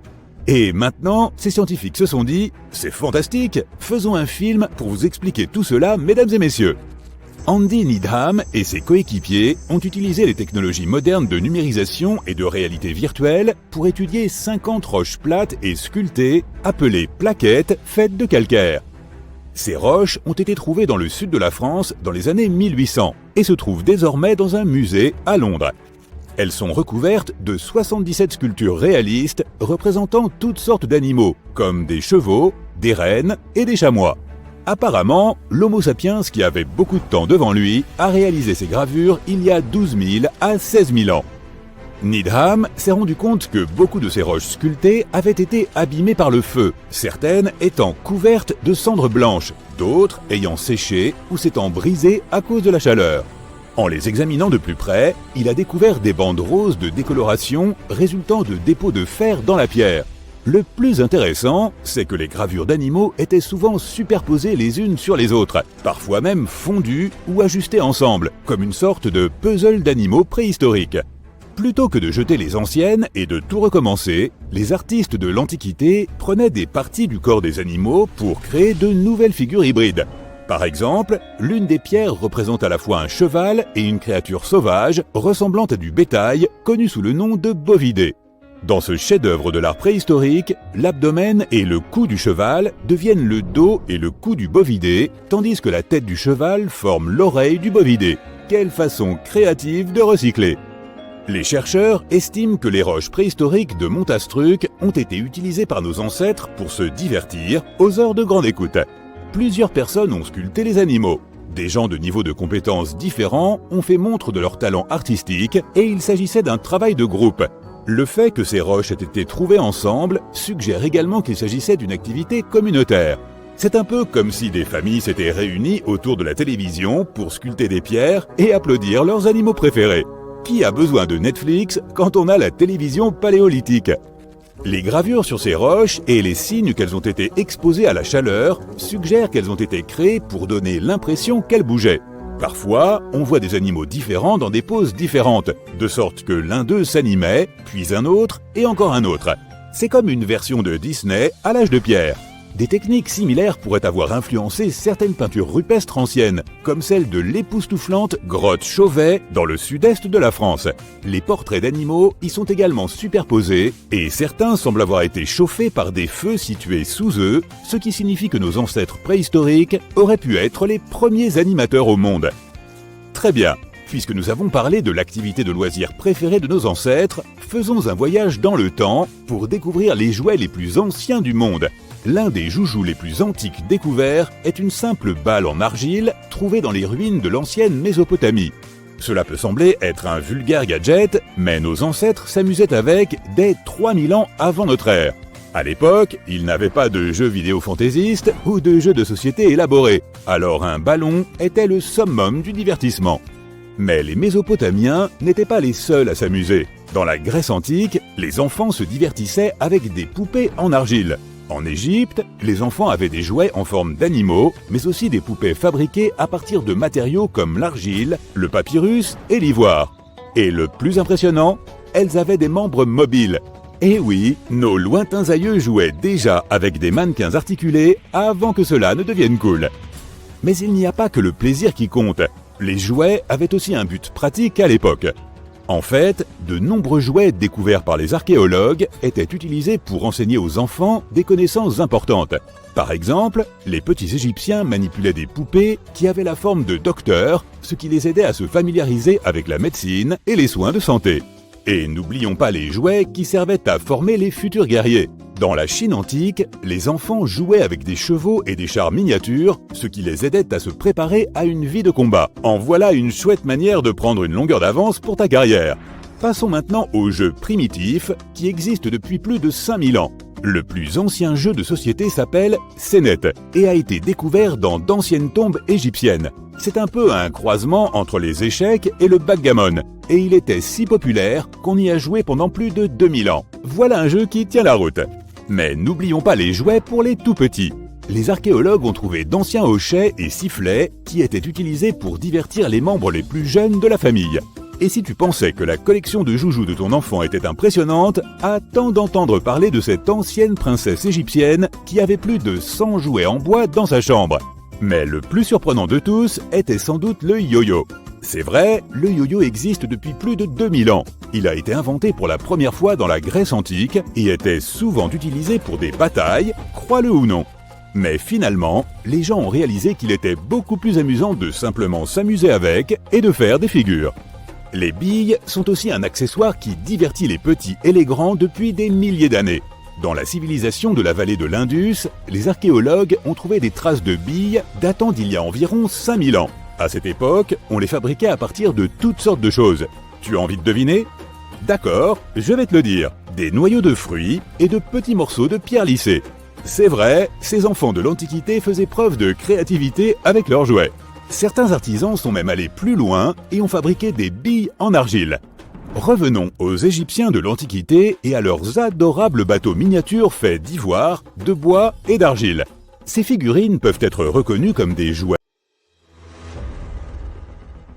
Et maintenant, ces scientifiques se sont dit « C'est fantastique, faisons un film pour vous expliquer tout cela, mesdames et messieurs. » Andy Needham et ses coéquipiers ont utilisé les technologies modernes de numérisation et de réalité virtuelle pour étudier 50 roches plates et sculptées appelées plaquettes faites de calcaire. Ces roches ont été trouvées dans le sud de la France dans les années 1800 et se trouvent désormais dans un musée à Londres. Elles sont recouvertes de 77 sculptures réalistes représentant toutes sortes d'animaux, comme des chevaux, des rennes et des chamois. Apparemment, l'Homo sapiens qui avait beaucoup de temps devant lui a réalisé ces gravures il y a 12 000 à 16 000 ans. Needham s'est rendu compte que beaucoup de ces roches sculptées avaient été abîmées par le feu, certaines étant couvertes de cendres blanches, d'autres ayant séché ou s'étant brisées à cause de la chaleur. En les examinant de plus près, il a découvert des bandes roses de décoloration résultant de dépôts de fer dans la pierre. Le plus intéressant, c'est que les gravures d'animaux étaient souvent superposées les unes sur les autres, parfois même fondues ou ajustées ensemble, comme une sorte de puzzle d'animaux préhistoriques. Plutôt que de jeter les anciennes et de tout recommencer, les artistes de l'Antiquité prenaient des parties du corps des animaux pour créer de nouvelles figures hybrides. Par exemple, l'une des pierres représente à la fois un cheval et une créature sauvage ressemblant à du bétail, connue sous le nom de bovidé. Dans ce chef-d'œuvre de l'art préhistorique, l'abdomen et le cou du cheval deviennent le dos et le cou du bovidé, tandis que la tête du cheval forme l'oreille du bovidé. Quelle façon créative de recycler! Les chercheurs estiment que les roches préhistoriques de Montastruc ont été utilisées par nos ancêtres pour se divertir aux heures de grande écoute. Plusieurs personnes ont sculpté les animaux. Des gens de niveaux de compétences différents ont fait montre de leur talent artistique et il s'agissait d'un travail de groupe. Le fait que ces roches aient été trouvées ensemble suggère également qu'il s'agissait d'une activité communautaire. C'est un peu comme si des familles s'étaient réunies autour de la télévision pour sculpter des pierres et applaudir leurs animaux préférés. Qui a besoin de Netflix quand on a la télévision paléolithique ? Les gravures sur ces roches et les signes qu'elles ont été exposées à la chaleur suggèrent qu'elles ont été créées pour donner l'impression qu'elles bougeaient. Parfois, on voit des animaux différents dans des poses différentes, de sorte que l'un d'eux s'animait, puis un autre et encore un autre. C'est comme une version de Disney à l'âge de pierre. Des techniques similaires pourraient avoir influencé certaines peintures rupestres anciennes, comme celle de l'époustouflante grotte Chauvet dans le sud-est de la France. Les portraits d'animaux y sont également superposés, et certains semblent avoir été chauffés par des feux situés sous eux, ce qui signifie que nos ancêtres préhistoriques auraient pu être les premiers animateurs au monde. Très bien, puisque nous avons parlé de l'activité de loisir préférée de nos ancêtres, faisons un voyage dans le temps pour découvrir les jouets les plus anciens du monde. L'un des joujoux les plus antiques découverts est une simple balle en argile trouvée dans les ruines de l'ancienne Mésopotamie. Cela peut sembler être un vulgaire gadget, mais nos ancêtres s'amusaient avec dès 3000 ans avant notre ère. À l'époque, ils n'avaient pas de jeux vidéo fantaisistes ou de jeux de société élaborés, alors un ballon était le summum du divertissement. Mais les Mésopotamiens n'étaient pas les seuls à s'amuser. Dans la Grèce antique, les enfants se divertissaient avec des poupées en argile. En Égypte, les enfants avaient des jouets en forme d'animaux, mais aussi des poupées fabriquées à partir de matériaux comme l'argile, le papyrus et l'ivoire. Et le plus impressionnant, elles avaient des membres mobiles. Et oui, nos lointains aïeux jouaient déjà avec des mannequins articulés avant que cela ne devienne cool. Mais il n'y a pas que le plaisir qui compte. Les jouets avaient aussi un but pratique à l'époque. En fait, de nombreux jouets découverts par les archéologues étaient utilisés pour enseigner aux enfants des connaissances importantes. Par exemple, les petits Égyptiens manipulaient des poupées qui avaient la forme de docteurs, ce qui les aidait à se familiariser avec la médecine et les soins de santé. Et n'oublions pas les jouets qui servaient à former les futurs guerriers. Dans la Chine antique, les enfants jouaient avec des chevaux et des chars miniatures, ce qui les aidait à se préparer à une vie de combat. En voilà une chouette manière de prendre une longueur d'avance pour ta carrière. Passons maintenant aux jeux primitifs qui existent depuis plus de 5000 ans. Le plus ancien jeu de société s'appelle Senet et a été découvert dans d'anciennes tombes égyptiennes. C'est un peu un croisement entre les échecs et le backgammon, et il était si populaire qu'on y a joué pendant plus de 2000 ans. Voilà un jeu qui tient la route. Mais n'oublions pas les jouets pour les tout-petits. Les archéologues ont trouvé d'anciens hochets et sifflets qui étaient utilisés pour divertir les membres les plus jeunes de la famille. Et si tu pensais que la collection de joujoux de ton enfant était impressionnante, attends d'entendre parler de cette ancienne princesse égyptienne qui avait plus de 100 jouets en bois dans sa chambre. Mais le plus surprenant de tous était sans doute le yo-yo. C'est vrai, le yo-yo existe depuis plus de 2000 ans. Il a été inventé pour la première fois dans la Grèce antique et était souvent utilisé pour des batailles, crois-le ou non. Mais finalement, les gens ont réalisé qu'il était beaucoup plus amusant de simplement s'amuser avec et de faire des figures. Les billes sont aussi un accessoire qui divertit les petits et les grands depuis des milliers d'années. Dans la civilisation de la vallée de l'Indus, les archéologues ont trouvé des traces de billes datant d'il y a environ 5000 ans. À cette époque, on les fabriquait à partir de toutes sortes de choses. Tu as envie de deviner ? D'accord, je vais te le dire. Des noyaux de fruits et de petits morceaux de pierre lissée. C'est vrai, ces enfants de l'Antiquité faisaient preuve de créativité avec leurs jouets. Certains artisans sont même allés plus loin et ont fabriqué des billes en argile. Revenons aux Égyptiens de l'Antiquité et à leurs adorables bateaux miniatures faits d'ivoire, de bois et d'argile. Ces figurines peuvent être reconnues comme des jouets.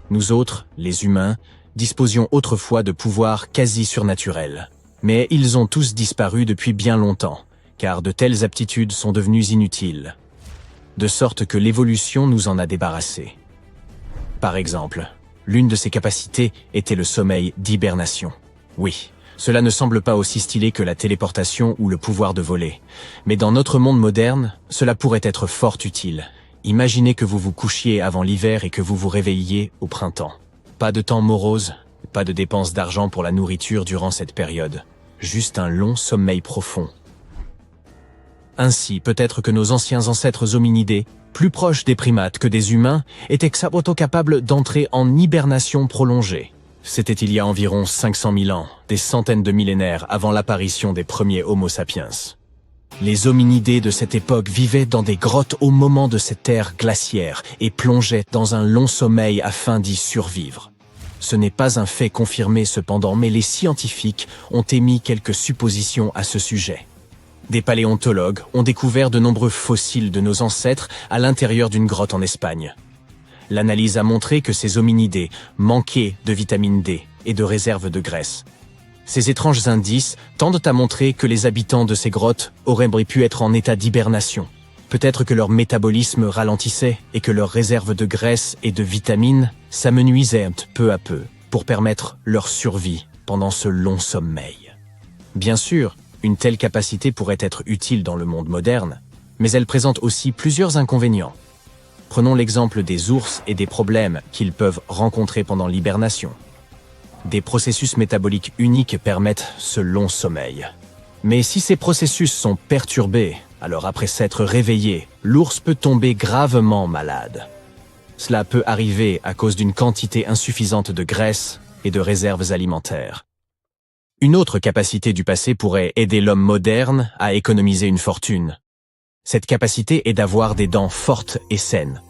Nous autres, les humains, disposions autrefois de pouvoirs quasi surnaturels. Mais ils ont tous disparu depuis bien longtemps, car de telles aptitudes sont devenues inutiles. De sorte que l'évolution nous en a débarrassés. Par exemple, l'une de ses capacités était le sommeil d'hibernation. Oui, cela ne semble pas aussi stylé que la téléportation ou le pouvoir de voler. Mais dans notre monde moderne, cela pourrait être fort utile. Imaginez que vous vous couchiez avant l'hiver et que vous vous réveilliez au printemps. Pas de temps morose, pas de dépenses d'argent pour la nourriture durant cette période. Juste un long sommeil profond. Ainsi, peut-être que nos anciens ancêtres hominidés, plus proches des primates que des humains, étaient capables d'entrer en hibernation prolongée. C'était il y a environ 500 000 ans, des centaines de millénaires avant l'apparition des premiers Homo sapiens. Les hominidés de cette époque vivaient dans des grottes au moment de cette ère glaciaire et plongeaient dans un long sommeil afin d'y survivre. Ce n'est pas un fait confirmé cependant, mais les scientifiques ont émis quelques suppositions à ce sujet. Des paléontologues ont découvert de nombreux fossiles de nos ancêtres à l'intérieur d'une grotte en Espagne. L'analyse a montré que ces hominidés manquaient de vitamine D et de réserves de graisse. Ces étranges indices tendent à montrer que les habitants de ces grottes auraient pu être en état d'hibernation. Peut-être que leur métabolisme ralentissait et que leurs réserves de graisse et de vitamines s'amenuisaient peu à peu pour permettre leur survie pendant ce long sommeil. Bien sûr, une telle capacité pourrait être utile dans le monde moderne, mais elle présente aussi plusieurs inconvénients. Prenons l'exemple des ours et des problèmes qu'ils peuvent rencontrer pendant l'hibernation. Des processus métaboliques uniques permettent ce long sommeil. Mais si ces processus sont perturbés, alors après s'être réveillé, l'ours peut tomber gravement malade. Cela peut arriver à cause d'une quantité insuffisante de graisse et de réserves alimentaires. Une autre capacité du passé pourrait aider l'homme moderne à économiser une fortune. Cette capacité est d'avoir des dents fortes et saines.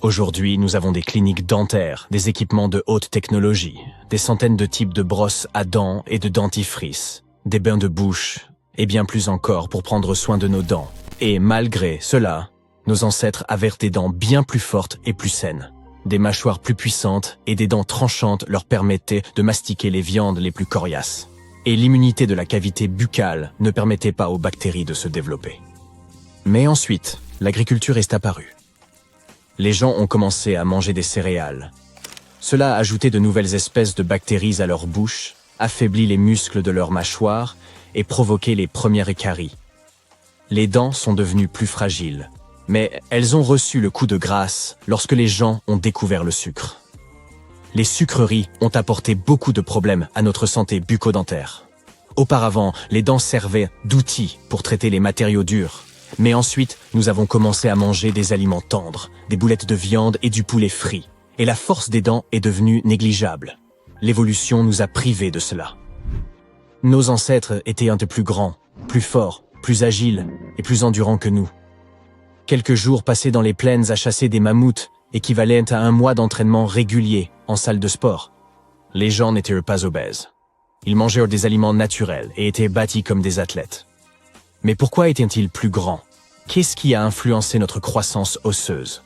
Aujourd'hui, nous avons des cliniques dentaires, des équipements de haute technologie, des centaines de types de brosses à dents et de dentifrice, des bains de bouche, et bien plus encore pour prendre soin de nos dents. Et malgré cela, nos ancêtres avaient des dents bien plus fortes et plus saines. Des mâchoires plus puissantes et des dents tranchantes leur permettaient de mastiquer les viandes les plus coriaces. Et l'immunité de la cavité buccale ne permettait pas aux bactéries de se développer. Mais ensuite, l'agriculture est apparue. Les gens ont commencé à manger des céréales. Cela a ajouté de nouvelles espèces de bactéries à leur bouche, affaibli les muscles de leur mâchoire et provoqué les premières caries. Les dents sont devenues plus fragiles, mais elles ont reçu le coup de grâce lorsque les gens ont découvert le sucre. Les sucreries ont apporté beaucoup de problèmes à notre santé bucco-dentaire. Auparavant, les dents servaient d'outils pour traiter les matériaux durs. Mais ensuite, nous avons commencé à manger des aliments tendres, des boulettes de viande et du poulet frit. Et la force des dents est devenue négligeable. L'évolution nous a privés de cela. Nos ancêtres étaient un peu plus grands, plus forts, plus agiles et plus endurants que nous. Quelques jours passés dans les plaines à chasser des mammouths équivalent à un mois d'entraînement régulier en salle de sport. Les gens n'étaient pas obèses. Ils mangeaient des aliments naturels et étaient bâtis comme des athlètes. Mais pourquoi étaient-ils plus grands? Qu'est-ce qui a influencé notre croissance osseuse?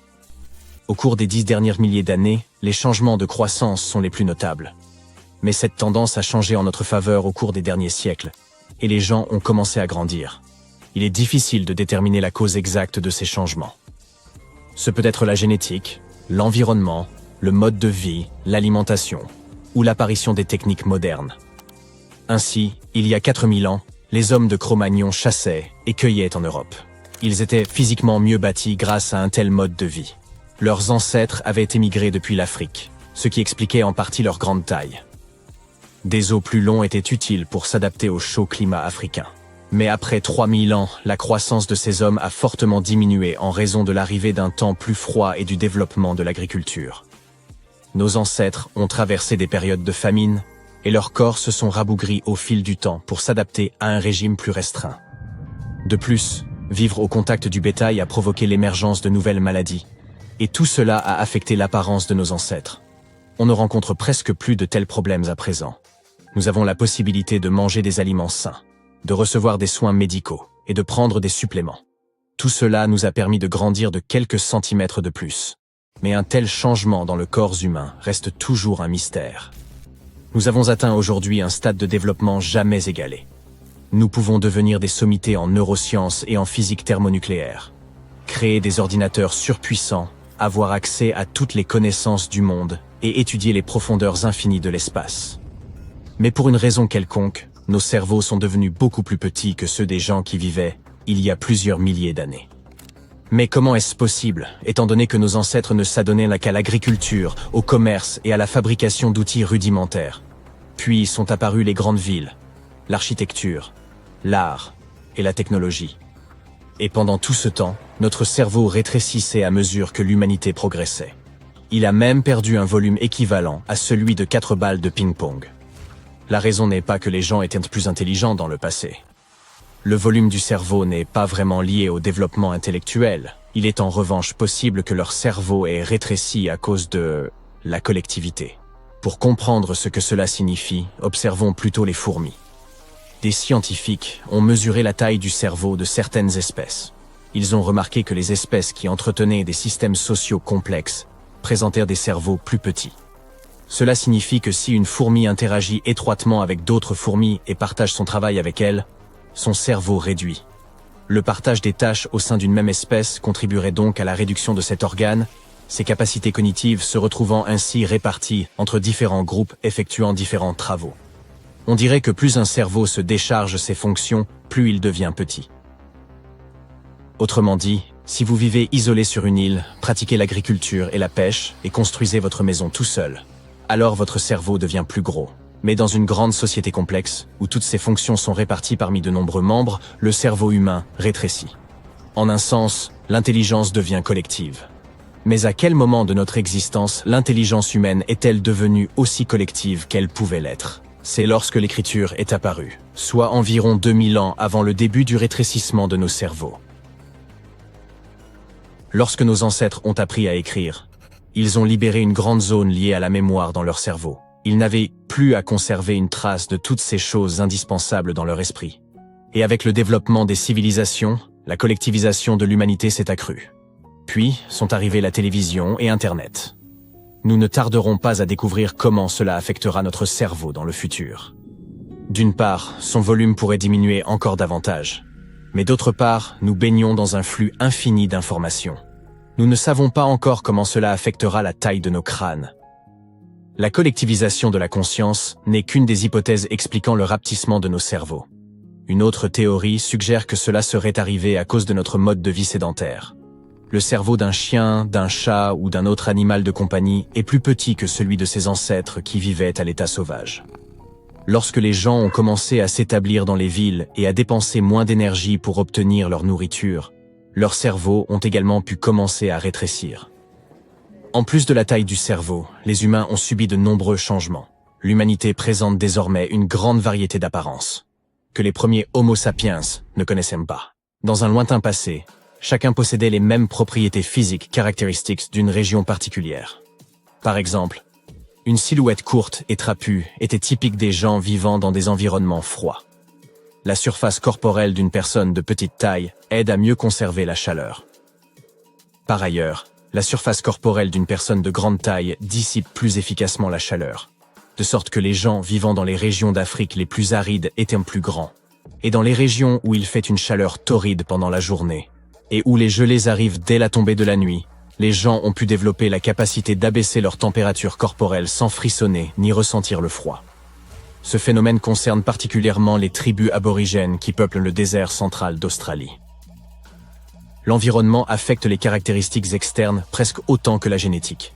Au cours des 10 derniers milliers d'années, les changements de croissance sont les plus notables. Mais cette tendance a changé en notre faveur au cours des derniers siècles, et les gens ont commencé à grandir. Il est difficile de déterminer la cause exacte de ces changements. Ce peut être la génétique, l'environnement, le mode de vie, l'alimentation, ou l'apparition des techniques modernes. Ainsi, il y a 4000 ans, les hommes de Cro-Magnon chassaient et cueillaient en Europe. Ils étaient physiquement mieux bâtis grâce à un tel mode de vie. Leurs ancêtres avaient émigré depuis l'Afrique, ce qui expliquait en partie leur grande taille. Des os plus longs étaient utiles pour s'adapter au chaud climat africain. Mais après 3000 ans, la croissance de ces hommes a fortement diminué en raison de l'arrivée d'un temps plus froid et du développement de l'agriculture. Nos ancêtres ont traversé des périodes de famine, et leurs corps se sont rabougris au fil du temps pour s'adapter à un régime plus restreint. De plus, vivre au contact du bétail a provoqué l'émergence de nouvelles maladies, et tout cela a affecté l'apparence de nos ancêtres. On ne rencontre presque plus de tels problèmes à présent. Nous avons la possibilité de manger des aliments sains, de recevoir des soins médicaux et de prendre des suppléments. Tout cela nous a permis de grandir de quelques centimètres de plus. Mais un tel changement dans le corps humain reste toujours un mystère. Nous avons atteint aujourd'hui un stade de développement jamais égalé. Nous pouvons devenir des sommités en neurosciences et en physique thermonucléaire, créer des ordinateurs surpuissants, avoir accès à toutes les connaissances du monde et étudier les profondeurs infinies de l'espace. Mais pour une raison quelconque, nos cerveaux sont devenus beaucoup plus petits que ceux des gens qui vivaient il y a plusieurs milliers d'années. Mais comment est-ce possible, étant donné que nos ancêtres ne s'adonnaient qu'à l'agriculture, au commerce et à la fabrication d'outils rudimentaires? Puis sont apparues les grandes villes, l'architecture, l'art et la technologie. Et pendant tout ce temps, notre cerveau rétrécissait à mesure que l'humanité progressait. Il a même perdu un volume équivalent à celui de 4 balles de ping-pong. La raison n'est pas que les gens étaient plus intelligents dans le passé. Le volume du cerveau n'est pas vraiment lié au développement intellectuel. Il est en revanche possible que leur cerveau ait rétréci à cause de la collectivité. Pour comprendre ce que cela signifie, observons plutôt les fourmis. Des scientifiques ont mesuré la taille du cerveau de certaines espèces. Ils ont remarqué que les espèces qui entretenaient des systèmes sociaux complexes présentèrent des cerveaux plus petits. Cela signifie que si une fourmi interagit étroitement avec d'autres fourmis et partage son travail avec elles, son cerveau réduit. Le partage des tâches au sein d'une même espèce contribuerait donc à la réduction de cet organe, ses capacités cognitives se retrouvant ainsi réparties entre différents groupes effectuant différents travaux. On dirait que plus un cerveau se décharge ses fonctions, plus il devient petit. Autrement dit, si vous vivez isolé sur une île, pratiquez l'agriculture et la pêche et construisez votre maison tout seul, alors votre cerveau devient plus gros. Mais dans une grande société complexe, où toutes ces fonctions sont réparties parmi de nombreux membres, le cerveau humain rétrécit. En un sens, l'intelligence devient collective. Mais à quel moment de notre existence l'intelligence humaine est-elle devenue aussi collective qu'elle pouvait l'être? C'est lorsque l'écriture est apparue, soit environ 2000 ans avant le début du rétrécissement de nos cerveaux. Lorsque nos ancêtres ont appris à écrire, ils ont libéré une grande zone liée à la mémoire dans leur cerveau. Ils n'avaient plus à conserver une trace de toutes ces choses indispensables dans leur esprit. Et avec le développement des civilisations, la collectivisation de l'humanité s'est accrue. Puis sont arrivées la télévision et Internet. Nous ne tarderons pas à découvrir comment cela affectera notre cerveau dans le futur. D'une part, son volume pourrait diminuer encore davantage. Mais d'autre part, nous baignons dans un flux infini d'informations. Nous ne savons pas encore comment cela affectera la taille de nos crânes. La collectivisation de la conscience n'est qu'une des hypothèses expliquant le rapetissement de nos cerveaux. Une autre théorie suggère que cela serait arrivé à cause de notre mode de vie sédentaire. Le cerveau d'un chien, d'un chat ou d'un autre animal de compagnie est plus petit que celui de ses ancêtres qui vivaient à l'état sauvage. Lorsque les gens ont commencé à s'établir dans les villes et à dépenser moins d'énergie pour obtenir leur nourriture, leurs cerveaux ont également pu commencer à rétrécir. En plus de la taille du cerveau, les humains ont subi de nombreux changements. L'humanité présente désormais une grande variété d'apparences, que les premiers Homo sapiens ne connaissaient pas. Dans un lointain passé, chacun possédait les mêmes propriétés physiques caractéristiques d'une région particulière. Par exemple, une silhouette courte et trapue était typique des gens vivant dans des environnements froids. La surface corporelle d'une personne de petite taille aide à mieux conserver la chaleur. Par ailleurs, la surface corporelle d'une personne de grande taille dissipe plus efficacement la chaleur, de sorte que les gens vivant dans les régions d'Afrique les plus arides étaient plus grands, et dans les régions où il fait une chaleur torride pendant la journée, et où les gelées arrivent dès la tombée de la nuit, les gens ont pu développer la capacité d'abaisser leur température corporelle sans frissonner ni ressentir le froid. Ce phénomène concerne particulièrement les tribus aborigènes qui peuplent le désert central d'Australie. L'environnement affecte les caractéristiques externes presque autant que la génétique.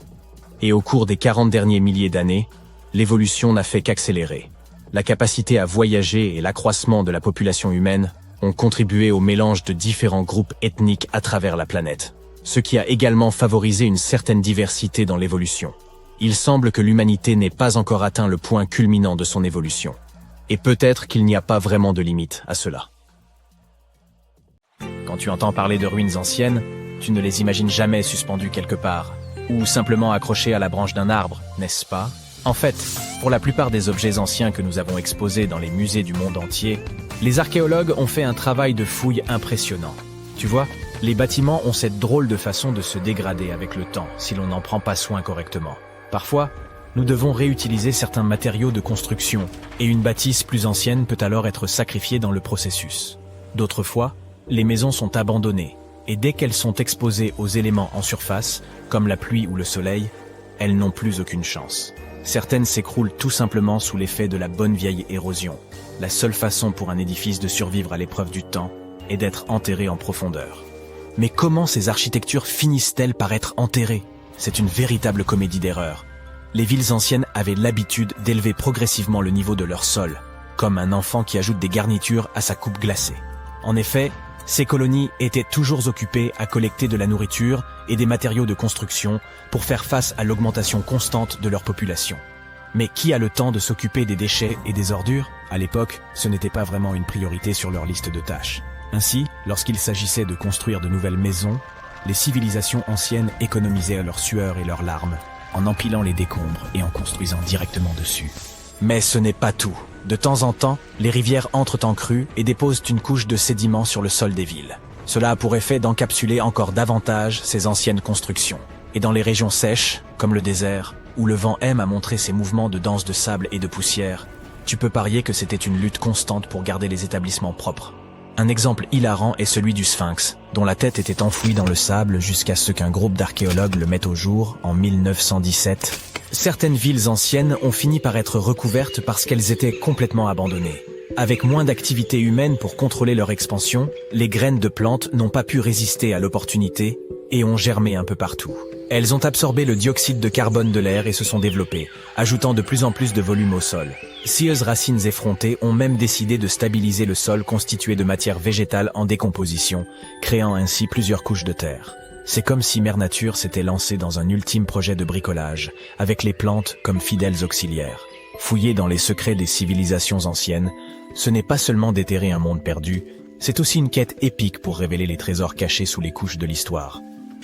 Et au cours des 40 derniers milliers d'années, l'évolution n'a fait qu'accélérer. La capacité à voyager et l'accroissement de la population humaine ont contribué au mélange de différents groupes ethniques à travers la planète, ce qui a également favorisé une certaine diversité dans l'évolution. Il semble que l'humanité n'ait pas encore atteint le point culminant de son évolution. Et peut-être qu'il n'y a pas vraiment de limite à cela. Quand tu entends parler de ruines anciennes, tu ne les imagines jamais suspendues quelque part, ou simplement accrochées à la branche d'un arbre, n'est-ce pas? En fait, pour la plupart des objets anciens que nous avons exposés dans les musées du monde entier, les archéologues ont fait un travail de fouille impressionnant. Tu vois, les bâtiments ont cette drôle de façon de se dégrader avec le temps si l'on n'en prend pas soin correctement. Parfois, nous devons réutiliser certains matériaux de construction et une bâtisse plus ancienne peut alors être sacrifiée dans le processus. D'autres fois, les maisons sont abandonnées et dès qu'elles sont exposées aux éléments en surface, comme la pluie ou le soleil, elles n'ont plus aucune chance. Certaines s'écroulent tout simplement sous l'effet de la bonne vieille érosion. La seule façon pour un édifice de survivre à l'épreuve du temps est d'être enterré en profondeur. Mais comment ces architectures finissent-elles par être enterrées? C'est une véritable comédie d'erreurs. Les villes anciennes avaient l'habitude d'élever progressivement le niveau de leur sol, comme un enfant qui ajoute des garnitures à sa coupe glacée. En effet, ces colonies étaient toujours occupées à collecter de la nourriture et des matériaux de construction pour faire face à l'augmentation constante de leur population. Mais qui a le temps de s'occuper des déchets et des ordures? À l'époque, ce n'était pas vraiment une priorité sur leur liste de tâches. Ainsi, lorsqu'il s'agissait de construire de nouvelles maisons, les civilisations anciennes économisaient leur sueur et leurs larmes en empilant les décombres et en construisant directement dessus. Mais ce n'est pas tout. De temps en temps, les rivières entrent en crue et déposent une couche de sédiments sur le sol des villes. Cela a pour effet d'encapsuler encore davantage ces anciennes constructions. Et dans les régions sèches, comme le désert, où le vent aime à montrer ses mouvements de danse de sable et de poussière, tu peux parier que c'était une lutte constante pour garder les établissements propres. Un exemple hilarant est celui du Sphinx, dont la tête était enfouie dans le sable jusqu'à ce qu'un groupe d'archéologues le mette au jour en 1917. Certaines villes anciennes ont fini par être recouvertes parce qu'elles étaient complètement abandonnées. Avec moins d'activité humaine pour contrôler leur expansion, les graines de plantes n'ont pas pu résister à l'opportunité et ont germé un peu partout. Elles ont absorbé le dioxyde de carbone de l'air et se sont développées, ajoutant de plus en plus de volume au sol. Scieuses racines effrontées ont même décidé de stabiliser le sol constitué de matière végétale en décomposition, créant ainsi plusieurs couches de terre. C'est comme si Mère Nature s'était lancée dans un ultime projet de bricolage, avec les plantes comme fidèles auxiliaires. Fouiller dans les secrets des civilisations anciennes, ce n'est pas seulement déterrer un monde perdu, c'est aussi une quête épique pour révéler les trésors cachés sous les couches de l'histoire.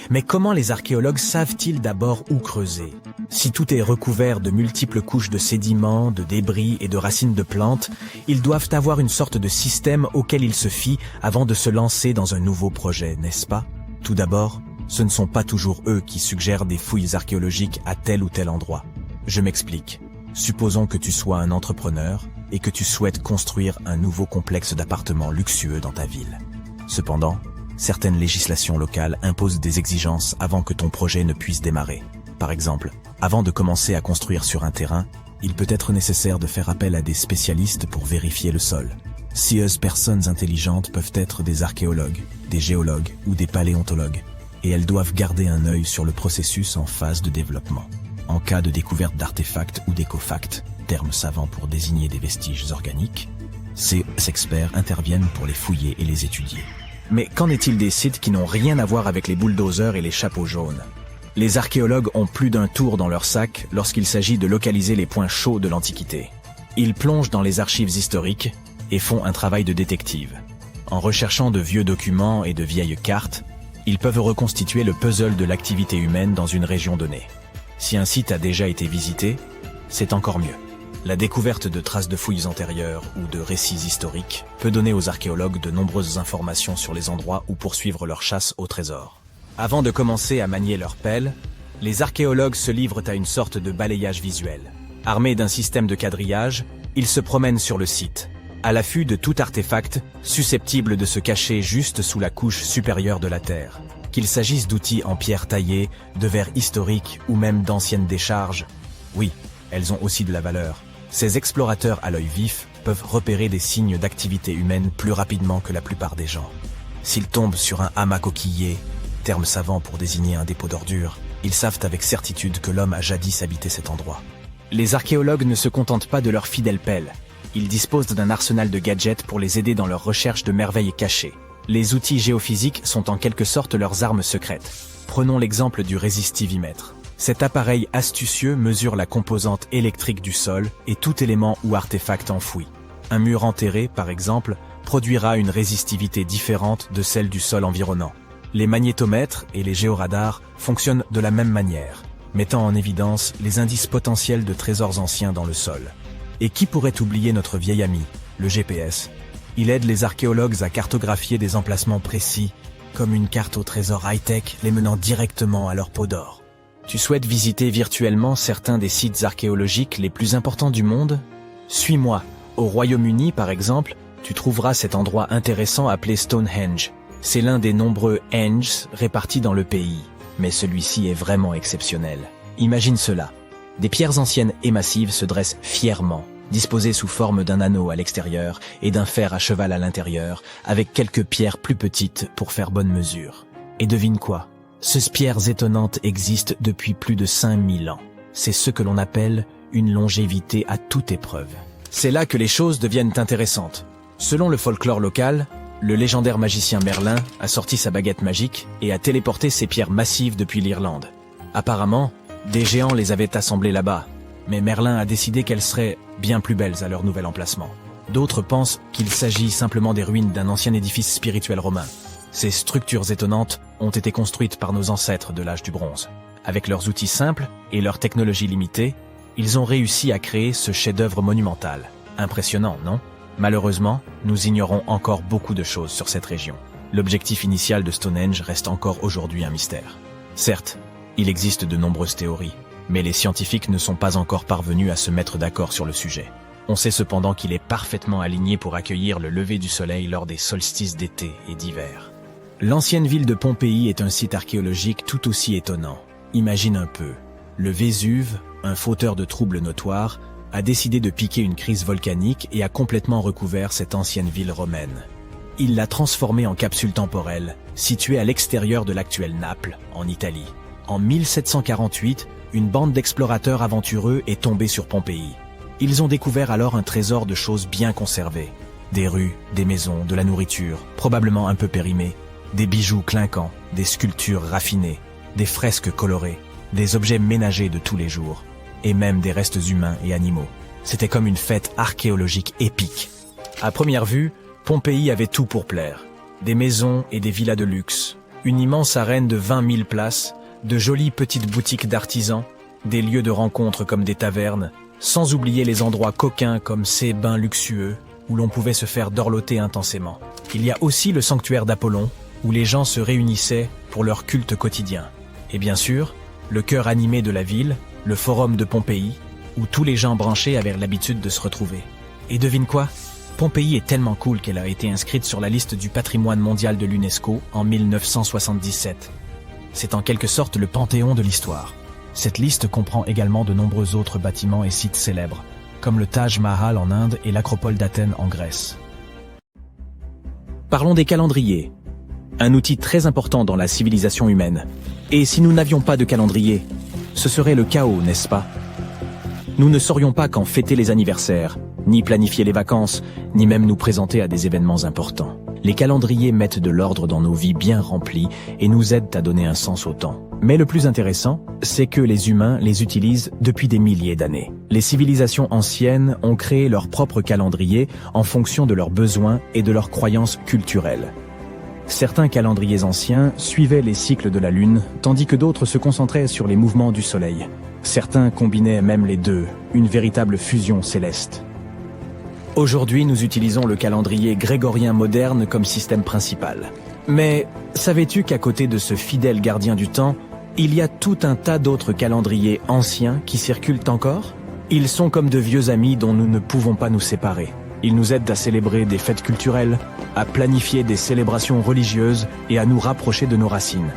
Mais comment les archéologues savent-ils d'abord où creuser? Si tout est recouvert de multiples couches de sédiments, de débris et de racines de plantes, ils doivent avoir une sorte de système auquel ils se fient avant de se lancer dans un nouveau projet, n'est-ce pas? Tout d'abord, ce ne sont pas toujours eux qui suggèrent des fouilles archéologiques à tel ou tel endroit. Je m'explique. Supposons que tu sois un entrepreneur et que tu souhaites construire un nouveau complexe d'appartements luxueux dans ta ville. Cependant, certaines législations locales imposent des exigences avant que ton projet ne puisse démarrer. Par exemple, avant de commencer à construire sur un terrain, il peut être nécessaire de faire appel à des spécialistes pour vérifier le sol. Scieuses personnes intelligentes peuvent être des archéologues, des géologues ou des paléontologues, et elles doivent garder un œil sur le processus en phase de développement. En cas de découverte d'artefacts ou d'écofacts, termes savants pour désigner des vestiges organiques, ces experts interviennent pour les fouiller et les étudier. Mais qu'en est-il des sites qui n'ont rien à voir avec les bulldozers et les chapeaux jaunes? Les archéologues ont plus d'un tour dans leur sac lorsqu'il s'agit de localiser les points chauds de l'Antiquité. Ils plongent dans les archives historiques et font un travail de détective. En recherchant de vieux documents et de vieilles cartes, ils peuvent reconstituer le puzzle de l'activité humaine dans une région donnée. Si un site a déjà été visité, c'est encore mieux. La découverte de traces de fouilles antérieures ou de récits historiques peut donner aux archéologues de nombreuses informations sur les endroits où poursuivre leur chasse au trésor. Avant de commencer à manier leur pelle, les archéologues se livrent à une sorte de balayage visuel. Armés d'un système de quadrillage, ils se promènent sur le site, à l'affût de tout artefact susceptible de se cacher juste sous la couche supérieure de la terre. Qu'il s'agisse d'outils en pierre taillée, de verres historiques ou même d'anciennes décharges, oui, elles ont aussi de la valeur. Ces explorateurs à l'œil vif peuvent repérer des signes d'activité humaine plus rapidement que la plupart des gens. S'ils tombent sur un hamac coquillé, terme savant pour désigner un dépôt d'ordures, ils savent avec certitude que l'homme a jadis habité cet endroit. Les archéologues ne se contentent pas de leur fidèle pelle. Ils disposent d'un arsenal de gadgets pour les aider dans leur recherche de merveilles cachées. Les outils géophysiques sont en quelque sorte leurs armes secrètes. Prenons l'exemple du résistivimètre. Cet appareil astucieux mesure la composante électrique du sol et tout élément ou artefact enfoui. Un mur enterré, par exemple, produira une résistivité différente de celle du sol environnant. Les magnétomètres et les géoradars fonctionnent de la même manière. mettant en évidence les indices potentiels de trésors anciens dans le sol. Et qui pourrait oublier notre vieil ami, le GPS? Il aide les archéologues à cartographier des emplacements précis, comme une carte au trésor high-tech les menant directement à leur peau d'or. Tu souhaites visiter virtuellement certains des sites archéologiques les plus importants du monde? Suis-moi. Au Royaume-Uni, par exemple, tu trouveras cet endroit intéressant appelé Stonehenge. C'est l'un des nombreux Henges répartis dans le pays, mais celui-ci est vraiment exceptionnel. Imagine cela. Des pierres anciennes et massives se dressent fièrement, disposées sous forme d'un anneau à l'extérieur et d'un fer à cheval à l'intérieur, avec quelques pierres plus petites pour faire bonne mesure. Et devine quoi? Ces pierres étonnantes existent depuis plus de 5000 ans. C'est ce que l'on appelle une longévité à toute épreuve. C'est là que les choses deviennent intéressantes. Selon le folklore local, le légendaire magicien Merlin a sorti sa baguette magique et a téléporté ces pierres massives depuis l'Irlande. Apparemment, des géants les avaient assemblées là-bas, mais Merlin a décidé qu'elles seraient bien plus belles à leur nouvel emplacement. D'autres pensent qu'il s'agit simplement des ruines d'un ancien édifice spirituel romain. Ces structures étonnantes ont été construites par nos ancêtres de l'âge du bronze. Avec leurs outils simples et leur technologie limitée, ils ont réussi à créer ce chef-d'œuvre monumental. Impressionnant, non? Malheureusement, nous ignorons encore beaucoup de choses sur cette région. L'objectif initial de Stonehenge reste encore aujourd'hui un mystère. Certes, il existe de nombreuses théories, mais les scientifiques ne sont pas encore parvenus à se mettre d'accord sur le sujet. On sait cependant qu'il est parfaitement aligné pour accueillir le lever du soleil lors des solstices d'été et d'hiver. L'ancienne ville de Pompéi est un site archéologique tout aussi étonnant. Imagine un peu, le Vésuve, un fauteur de troubles notoires, a décidé de piquer une crise volcanique et a complètement recouvert cette ancienne ville romaine. Il l'a transformée en capsule temporelle, située à l'extérieur de l'actuelle Naples, en Italie. En 1748, une bande d'explorateurs aventureux est tombée sur Pompéi. Ils ont découvert alors un trésor de choses bien conservées. Des rues, des maisons, de la nourriture, probablement un peu périmée, des bijoux clinquants, des sculptures raffinées, des fresques colorées, des objets ménagers de tous les jours, et même des restes humains et animaux. C'était comme une fête archéologique épique. À première vue, Pompéi avait tout pour plaire. Des maisons et des villas de luxe, une immense arène de 20 000 places, de jolies petites boutiques d'artisans, des lieux de rencontre comme des tavernes, sans oublier les endroits coquins comme ces bains luxueux, où l'on pouvait se faire dorloter intensément. Il y a aussi le sanctuaire d'Apollon, où les gens se réunissaient pour leur culte quotidien. Et bien sûr, le cœur animé de la ville, le forum de Pompéi, où tous les gens branchés avaient l'habitude de se retrouver. Et devine quoi? Pompéi est tellement cool qu'elle a été inscrite sur la liste du patrimoine mondial de l'UNESCO en 1977. C'est en quelque sorte le panthéon de l'histoire. Cette liste comprend également de nombreux autres bâtiments et sites célèbres, comme le Taj Mahal en Inde et l'Acropole d'Athènes en Grèce. Parlons des calendriers. Un outil très important dans la civilisation humaine. Et si nous n'avions pas de calendrier, ce serait le chaos, n'est-ce pas? Nous ne saurions pas quand fêter les anniversaires, ni planifier les vacances, ni même nous présenter à des événements importants. Les calendriers mettent de l'ordre dans nos vies bien remplies et nous aident à donner un sens au temps. Mais le plus intéressant, c'est que les humains les utilisent depuis des milliers d'années. Les civilisations anciennes ont créé leur propre calendrier en fonction de leurs besoins et de leurs croyances culturelles. Certains calendriers anciens suivaient les cycles de la Lune, tandis que d'autres se concentraient sur les mouvements du Soleil. Certains combinaient même les deux, une véritable fusion céleste. Aujourd'hui, nous utilisons le calendrier grégorien moderne comme système principal. Mais savais-tu qu'à côté de ce fidèle gardien du temps, il y a tout un tas d'autres calendriers anciens qui circulent encore? Ils sont comme de vieux amis dont nous ne pouvons pas nous séparer. Ils nous aident à célébrer des fêtes culturelles, à planifier des célébrations religieuses et à nous rapprocher de nos racines.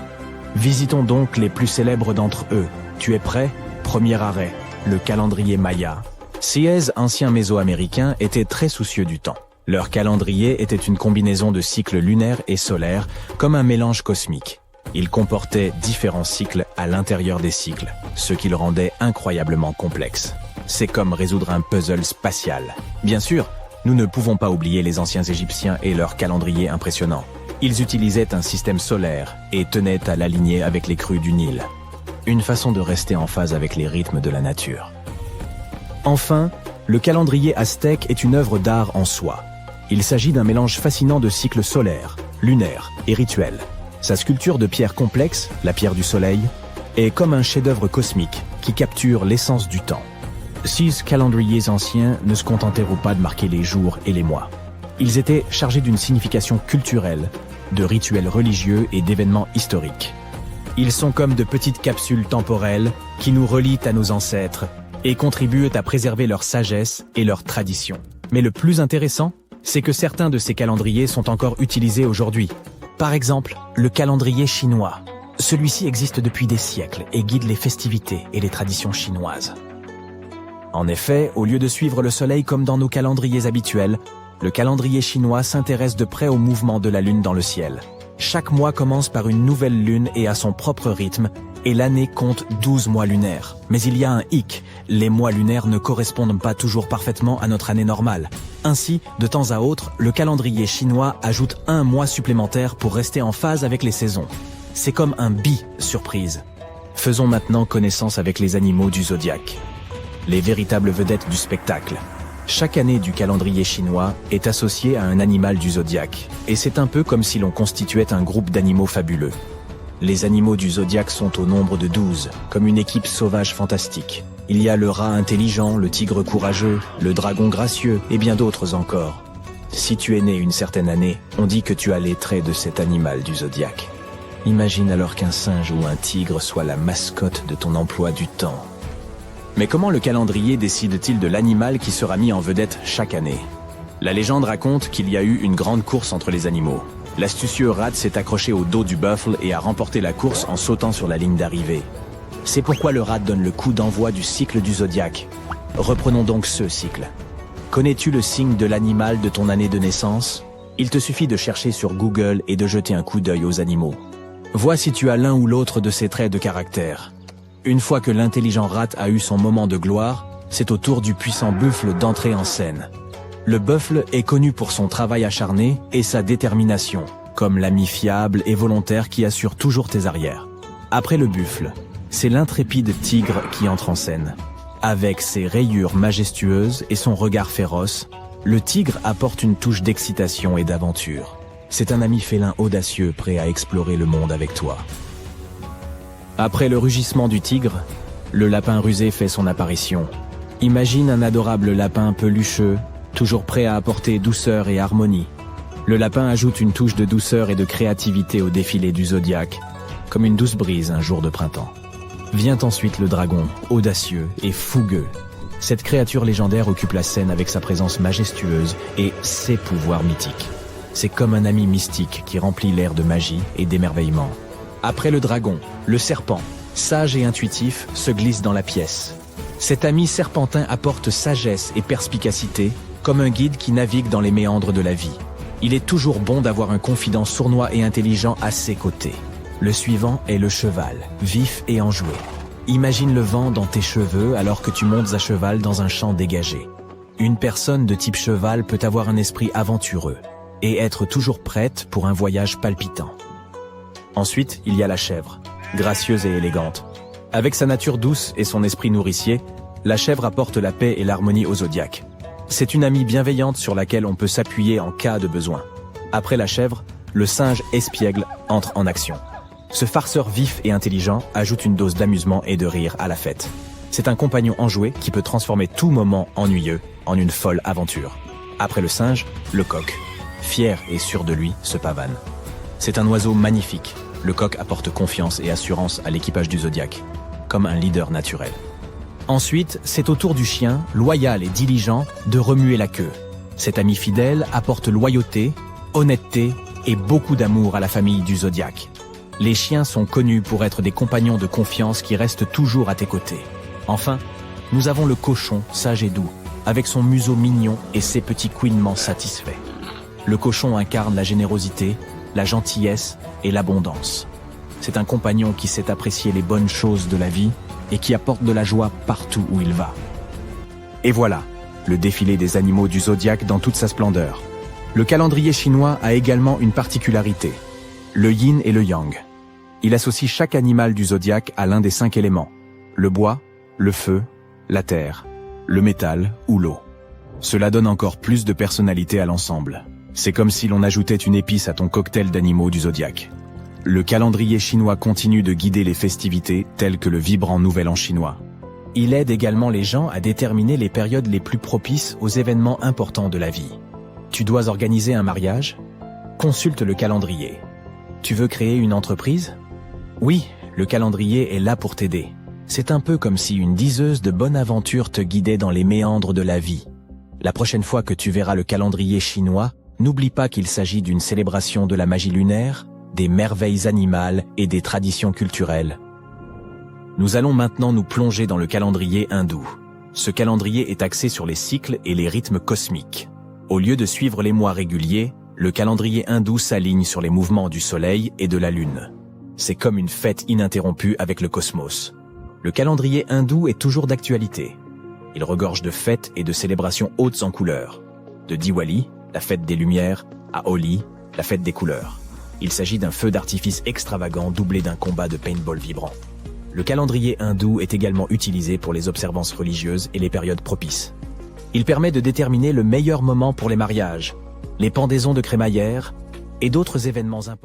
Visitons donc les plus célèbres d'entre eux. Tu es prêt? Premier arrêt, le calendrier Maya. Ces anciens mésoaméricains étaient très soucieux du temps. Leur calendrier était une combinaison de cycles lunaires et solaires, comme un mélange cosmique. Il comportait différents cycles à l'intérieur des cycles, ce qui le rendait incroyablement complexe. C'est comme résoudre un puzzle spatial. Bien sûr, nous ne pouvons pas oublier les anciens Égyptiens et leur calendrier impressionnant. Ils utilisaient un système solaire et tenaient à l'aligner avec les crues du Nil. Une façon de rester en phase avec les rythmes de la nature. Enfin, le calendrier aztèque est une œuvre d'art en soi. Il s'agit d'un mélange fascinant de cycles solaires, lunaires et rituels. Sa sculpture de pierre complexe, la pierre du soleil, est comme un chef-d'œuvre cosmique qui capture l'essence du temps. Ces calendriers anciens ne se contentaient pas de marquer les jours et les mois. Ils étaient chargés d'une signification culturelle, de rituels religieux et d'événements historiques. Ils sont comme de petites capsules temporelles qui nous relient à nos ancêtres et contribuent à préserver leur sagesse et leur tradition. Mais le plus intéressant, c'est que certains de ces calendriers sont encore utilisés aujourd'hui. Par exemple, le calendrier chinois. Celui-ci existe depuis des siècles et guide les festivités et les traditions chinoises. En effet, au lieu de suivre le soleil comme dans nos calendriers habituels, le calendrier chinois s'intéresse de près au mouvement de la lune dans le ciel. Chaque mois commence par une nouvelle lune et a son propre rythme, et l'année compte 12 mois lunaires. Mais il y a un hic, les mois lunaires ne correspondent pas toujours parfaitement à notre année normale. Ainsi, de temps à autre, le calendrier chinois ajoute un mois supplémentaire pour rester en phase avec les saisons. C'est comme un surprise. Faisons maintenant connaissance avec les animaux du zodiaque. Les véritables vedettes du spectacle. Chaque année du calendrier chinois est associée à un animal du zodiaque, et c'est un peu comme si l'on constituait un groupe d'animaux fabuleux. Les animaux du zodiaque sont au nombre de 12, comme une équipe sauvage fantastique. Il y a le rat intelligent, le tigre courageux, le dragon gracieux, et bien d'autres encore. Si tu es né une certaine année, on dit que tu as les traits de cet animal du zodiaque. Imagine alors qu'un singe ou un tigre soit la mascotte de ton emploi du temps. Mais comment le calendrier décide-t-il de l'animal qui sera mis en vedette chaque année? La légende raconte qu'il y a eu une grande course entre les animaux. L'astucieux rat s'est accroché au dos du buffle et a remporté la course en sautant sur la ligne d'arrivée. C'est pourquoi le rat donne le coup d'envoi du cycle du zodiaque. Reprenons donc ce cycle. Connais-tu le signe de l'animal de ton année de naissance? Il te suffit de chercher sur Google et de jeter un coup d'œil aux animaux. Vois si tu as l'un ou l'autre de ces traits de caractère. Une fois que l'intelligent rat a eu son moment de gloire, c'est au tour du puissant buffle d'entrer en scène. Le buffle est connu pour son travail acharné et sa détermination, comme l'ami fiable et volontaire qui assure toujours tes arrières. Après le buffle, c'est l'intrépide tigre qui entre en scène. Avec ses rayures majestueuses et son regard féroce, le tigre apporte une touche d'excitation et d'aventure. C'est un ami félin audacieux prêt à explorer le monde avec toi. Après le rugissement du tigre, le lapin rusé fait son apparition. Imagine un adorable lapin pelucheux, toujours prêt à apporter douceur et harmonie. Le lapin ajoute une touche de douceur et de créativité au défilé du zodiaque, comme une douce brise un jour de printemps. Vient ensuite le dragon, audacieux et fougueux. Cette créature légendaire occupe la scène avec sa présence majestueuse et ses pouvoirs mythiques. C'est comme un ami mystique qui remplit l'air de magie et d'émerveillement. Après le dragon, le serpent, sage et intuitif, se glisse dans la pièce. Cet ami serpentin apporte sagesse et perspicacité, comme un guide qui navigue dans les méandres de la vie. Il est toujours bon d'avoir un confident sournois et intelligent à ses côtés. Le suivant est le cheval, vif et enjoué. Imagine le vent dans tes cheveux alors que tu montes à cheval dans un champ dégagé. Une personne de type cheval peut avoir un esprit aventureux et être toujours prête pour un voyage palpitant. Ensuite, il y a la chèvre, gracieuse et élégante. Avec sa nature douce et son esprit nourricier, la chèvre apporte la paix et l'harmonie au zodiaque. C'est une amie bienveillante sur laquelle on peut s'appuyer en cas de besoin. Après la chèvre, le singe espiègle entre en action. Ce farceur vif et intelligent ajoute une dose d'amusement et de rire à la fête. C'est un compagnon enjoué qui peut transformer tout moment ennuyeux en une folle aventure. Après le singe, le coq, fier et sûr de lui, se pavane. C'est un oiseau magnifique. Le coq apporte confiance et assurance à l'équipage du zodiaque, comme un leader naturel. Ensuite, c'est au tour du chien, loyal et diligent, de remuer la queue. Cet ami fidèle apporte loyauté, honnêteté et beaucoup d'amour à la famille du zodiaque. Les chiens sont connus pour être des compagnons de confiance qui restent toujours à tes côtés. Enfin, nous avons le cochon, sage et doux, avec son museau mignon et ses petits couinements satisfaits. Le cochon incarne la générosité, la gentillesse et l'abondance. C'est un compagnon qui sait apprécier les bonnes choses de la vie et qui apporte de la joie partout où il va. Et voilà, le défilé des animaux du zodiaque dans toute sa splendeur. Le calendrier chinois a également une particularité, le yin et le yang. Il associe chaque animal du zodiaque à l'un des 5 éléments, le bois, le feu, la terre, le métal ou l'eau. Cela donne encore plus de personnalité à l'ensemble. C'est comme si l'on ajoutait une épice à ton cocktail d'animaux du zodiaque. Le calendrier chinois continue de guider les festivités telles que le vibrant Nouvel An chinois. Il aide également les gens à déterminer les périodes les plus propices aux événements importants de la vie. Tu dois organiser un mariage? Consulte le calendrier. Tu veux créer une entreprise? Oui, le calendrier est là pour t'aider. C'est un peu comme si une diseuse de bonne aventure te guidait dans les méandres de la vie. La prochaine fois que tu verras le calendrier chinois, n'oublie pas qu'il s'agit d'une célébration de la magie lunaire, des merveilles animales et des traditions culturelles. Nous allons maintenant nous plonger dans le calendrier hindou. Ce calendrier est axé sur les cycles et les rythmes cosmiques. Au lieu de suivre les mois réguliers, le calendrier hindou s'aligne sur les mouvements du soleil et de la lune. C'est comme une fête ininterrompue avec le cosmos. Le calendrier hindou est toujours d'actualité. Il regorge de fêtes et de célébrations hautes en couleurs. De Diwali, la fête des lumières, à Holi, la fête des couleurs. Il s'agit d'un feu d'artifice extravagant doublé d'un combat de paintball vibrant. Le calendrier hindou est également utilisé pour les observances religieuses et les périodes propices. Il permet de déterminer le meilleur moment pour les mariages, les pendaisons de crémaillère et d'autres événements importants.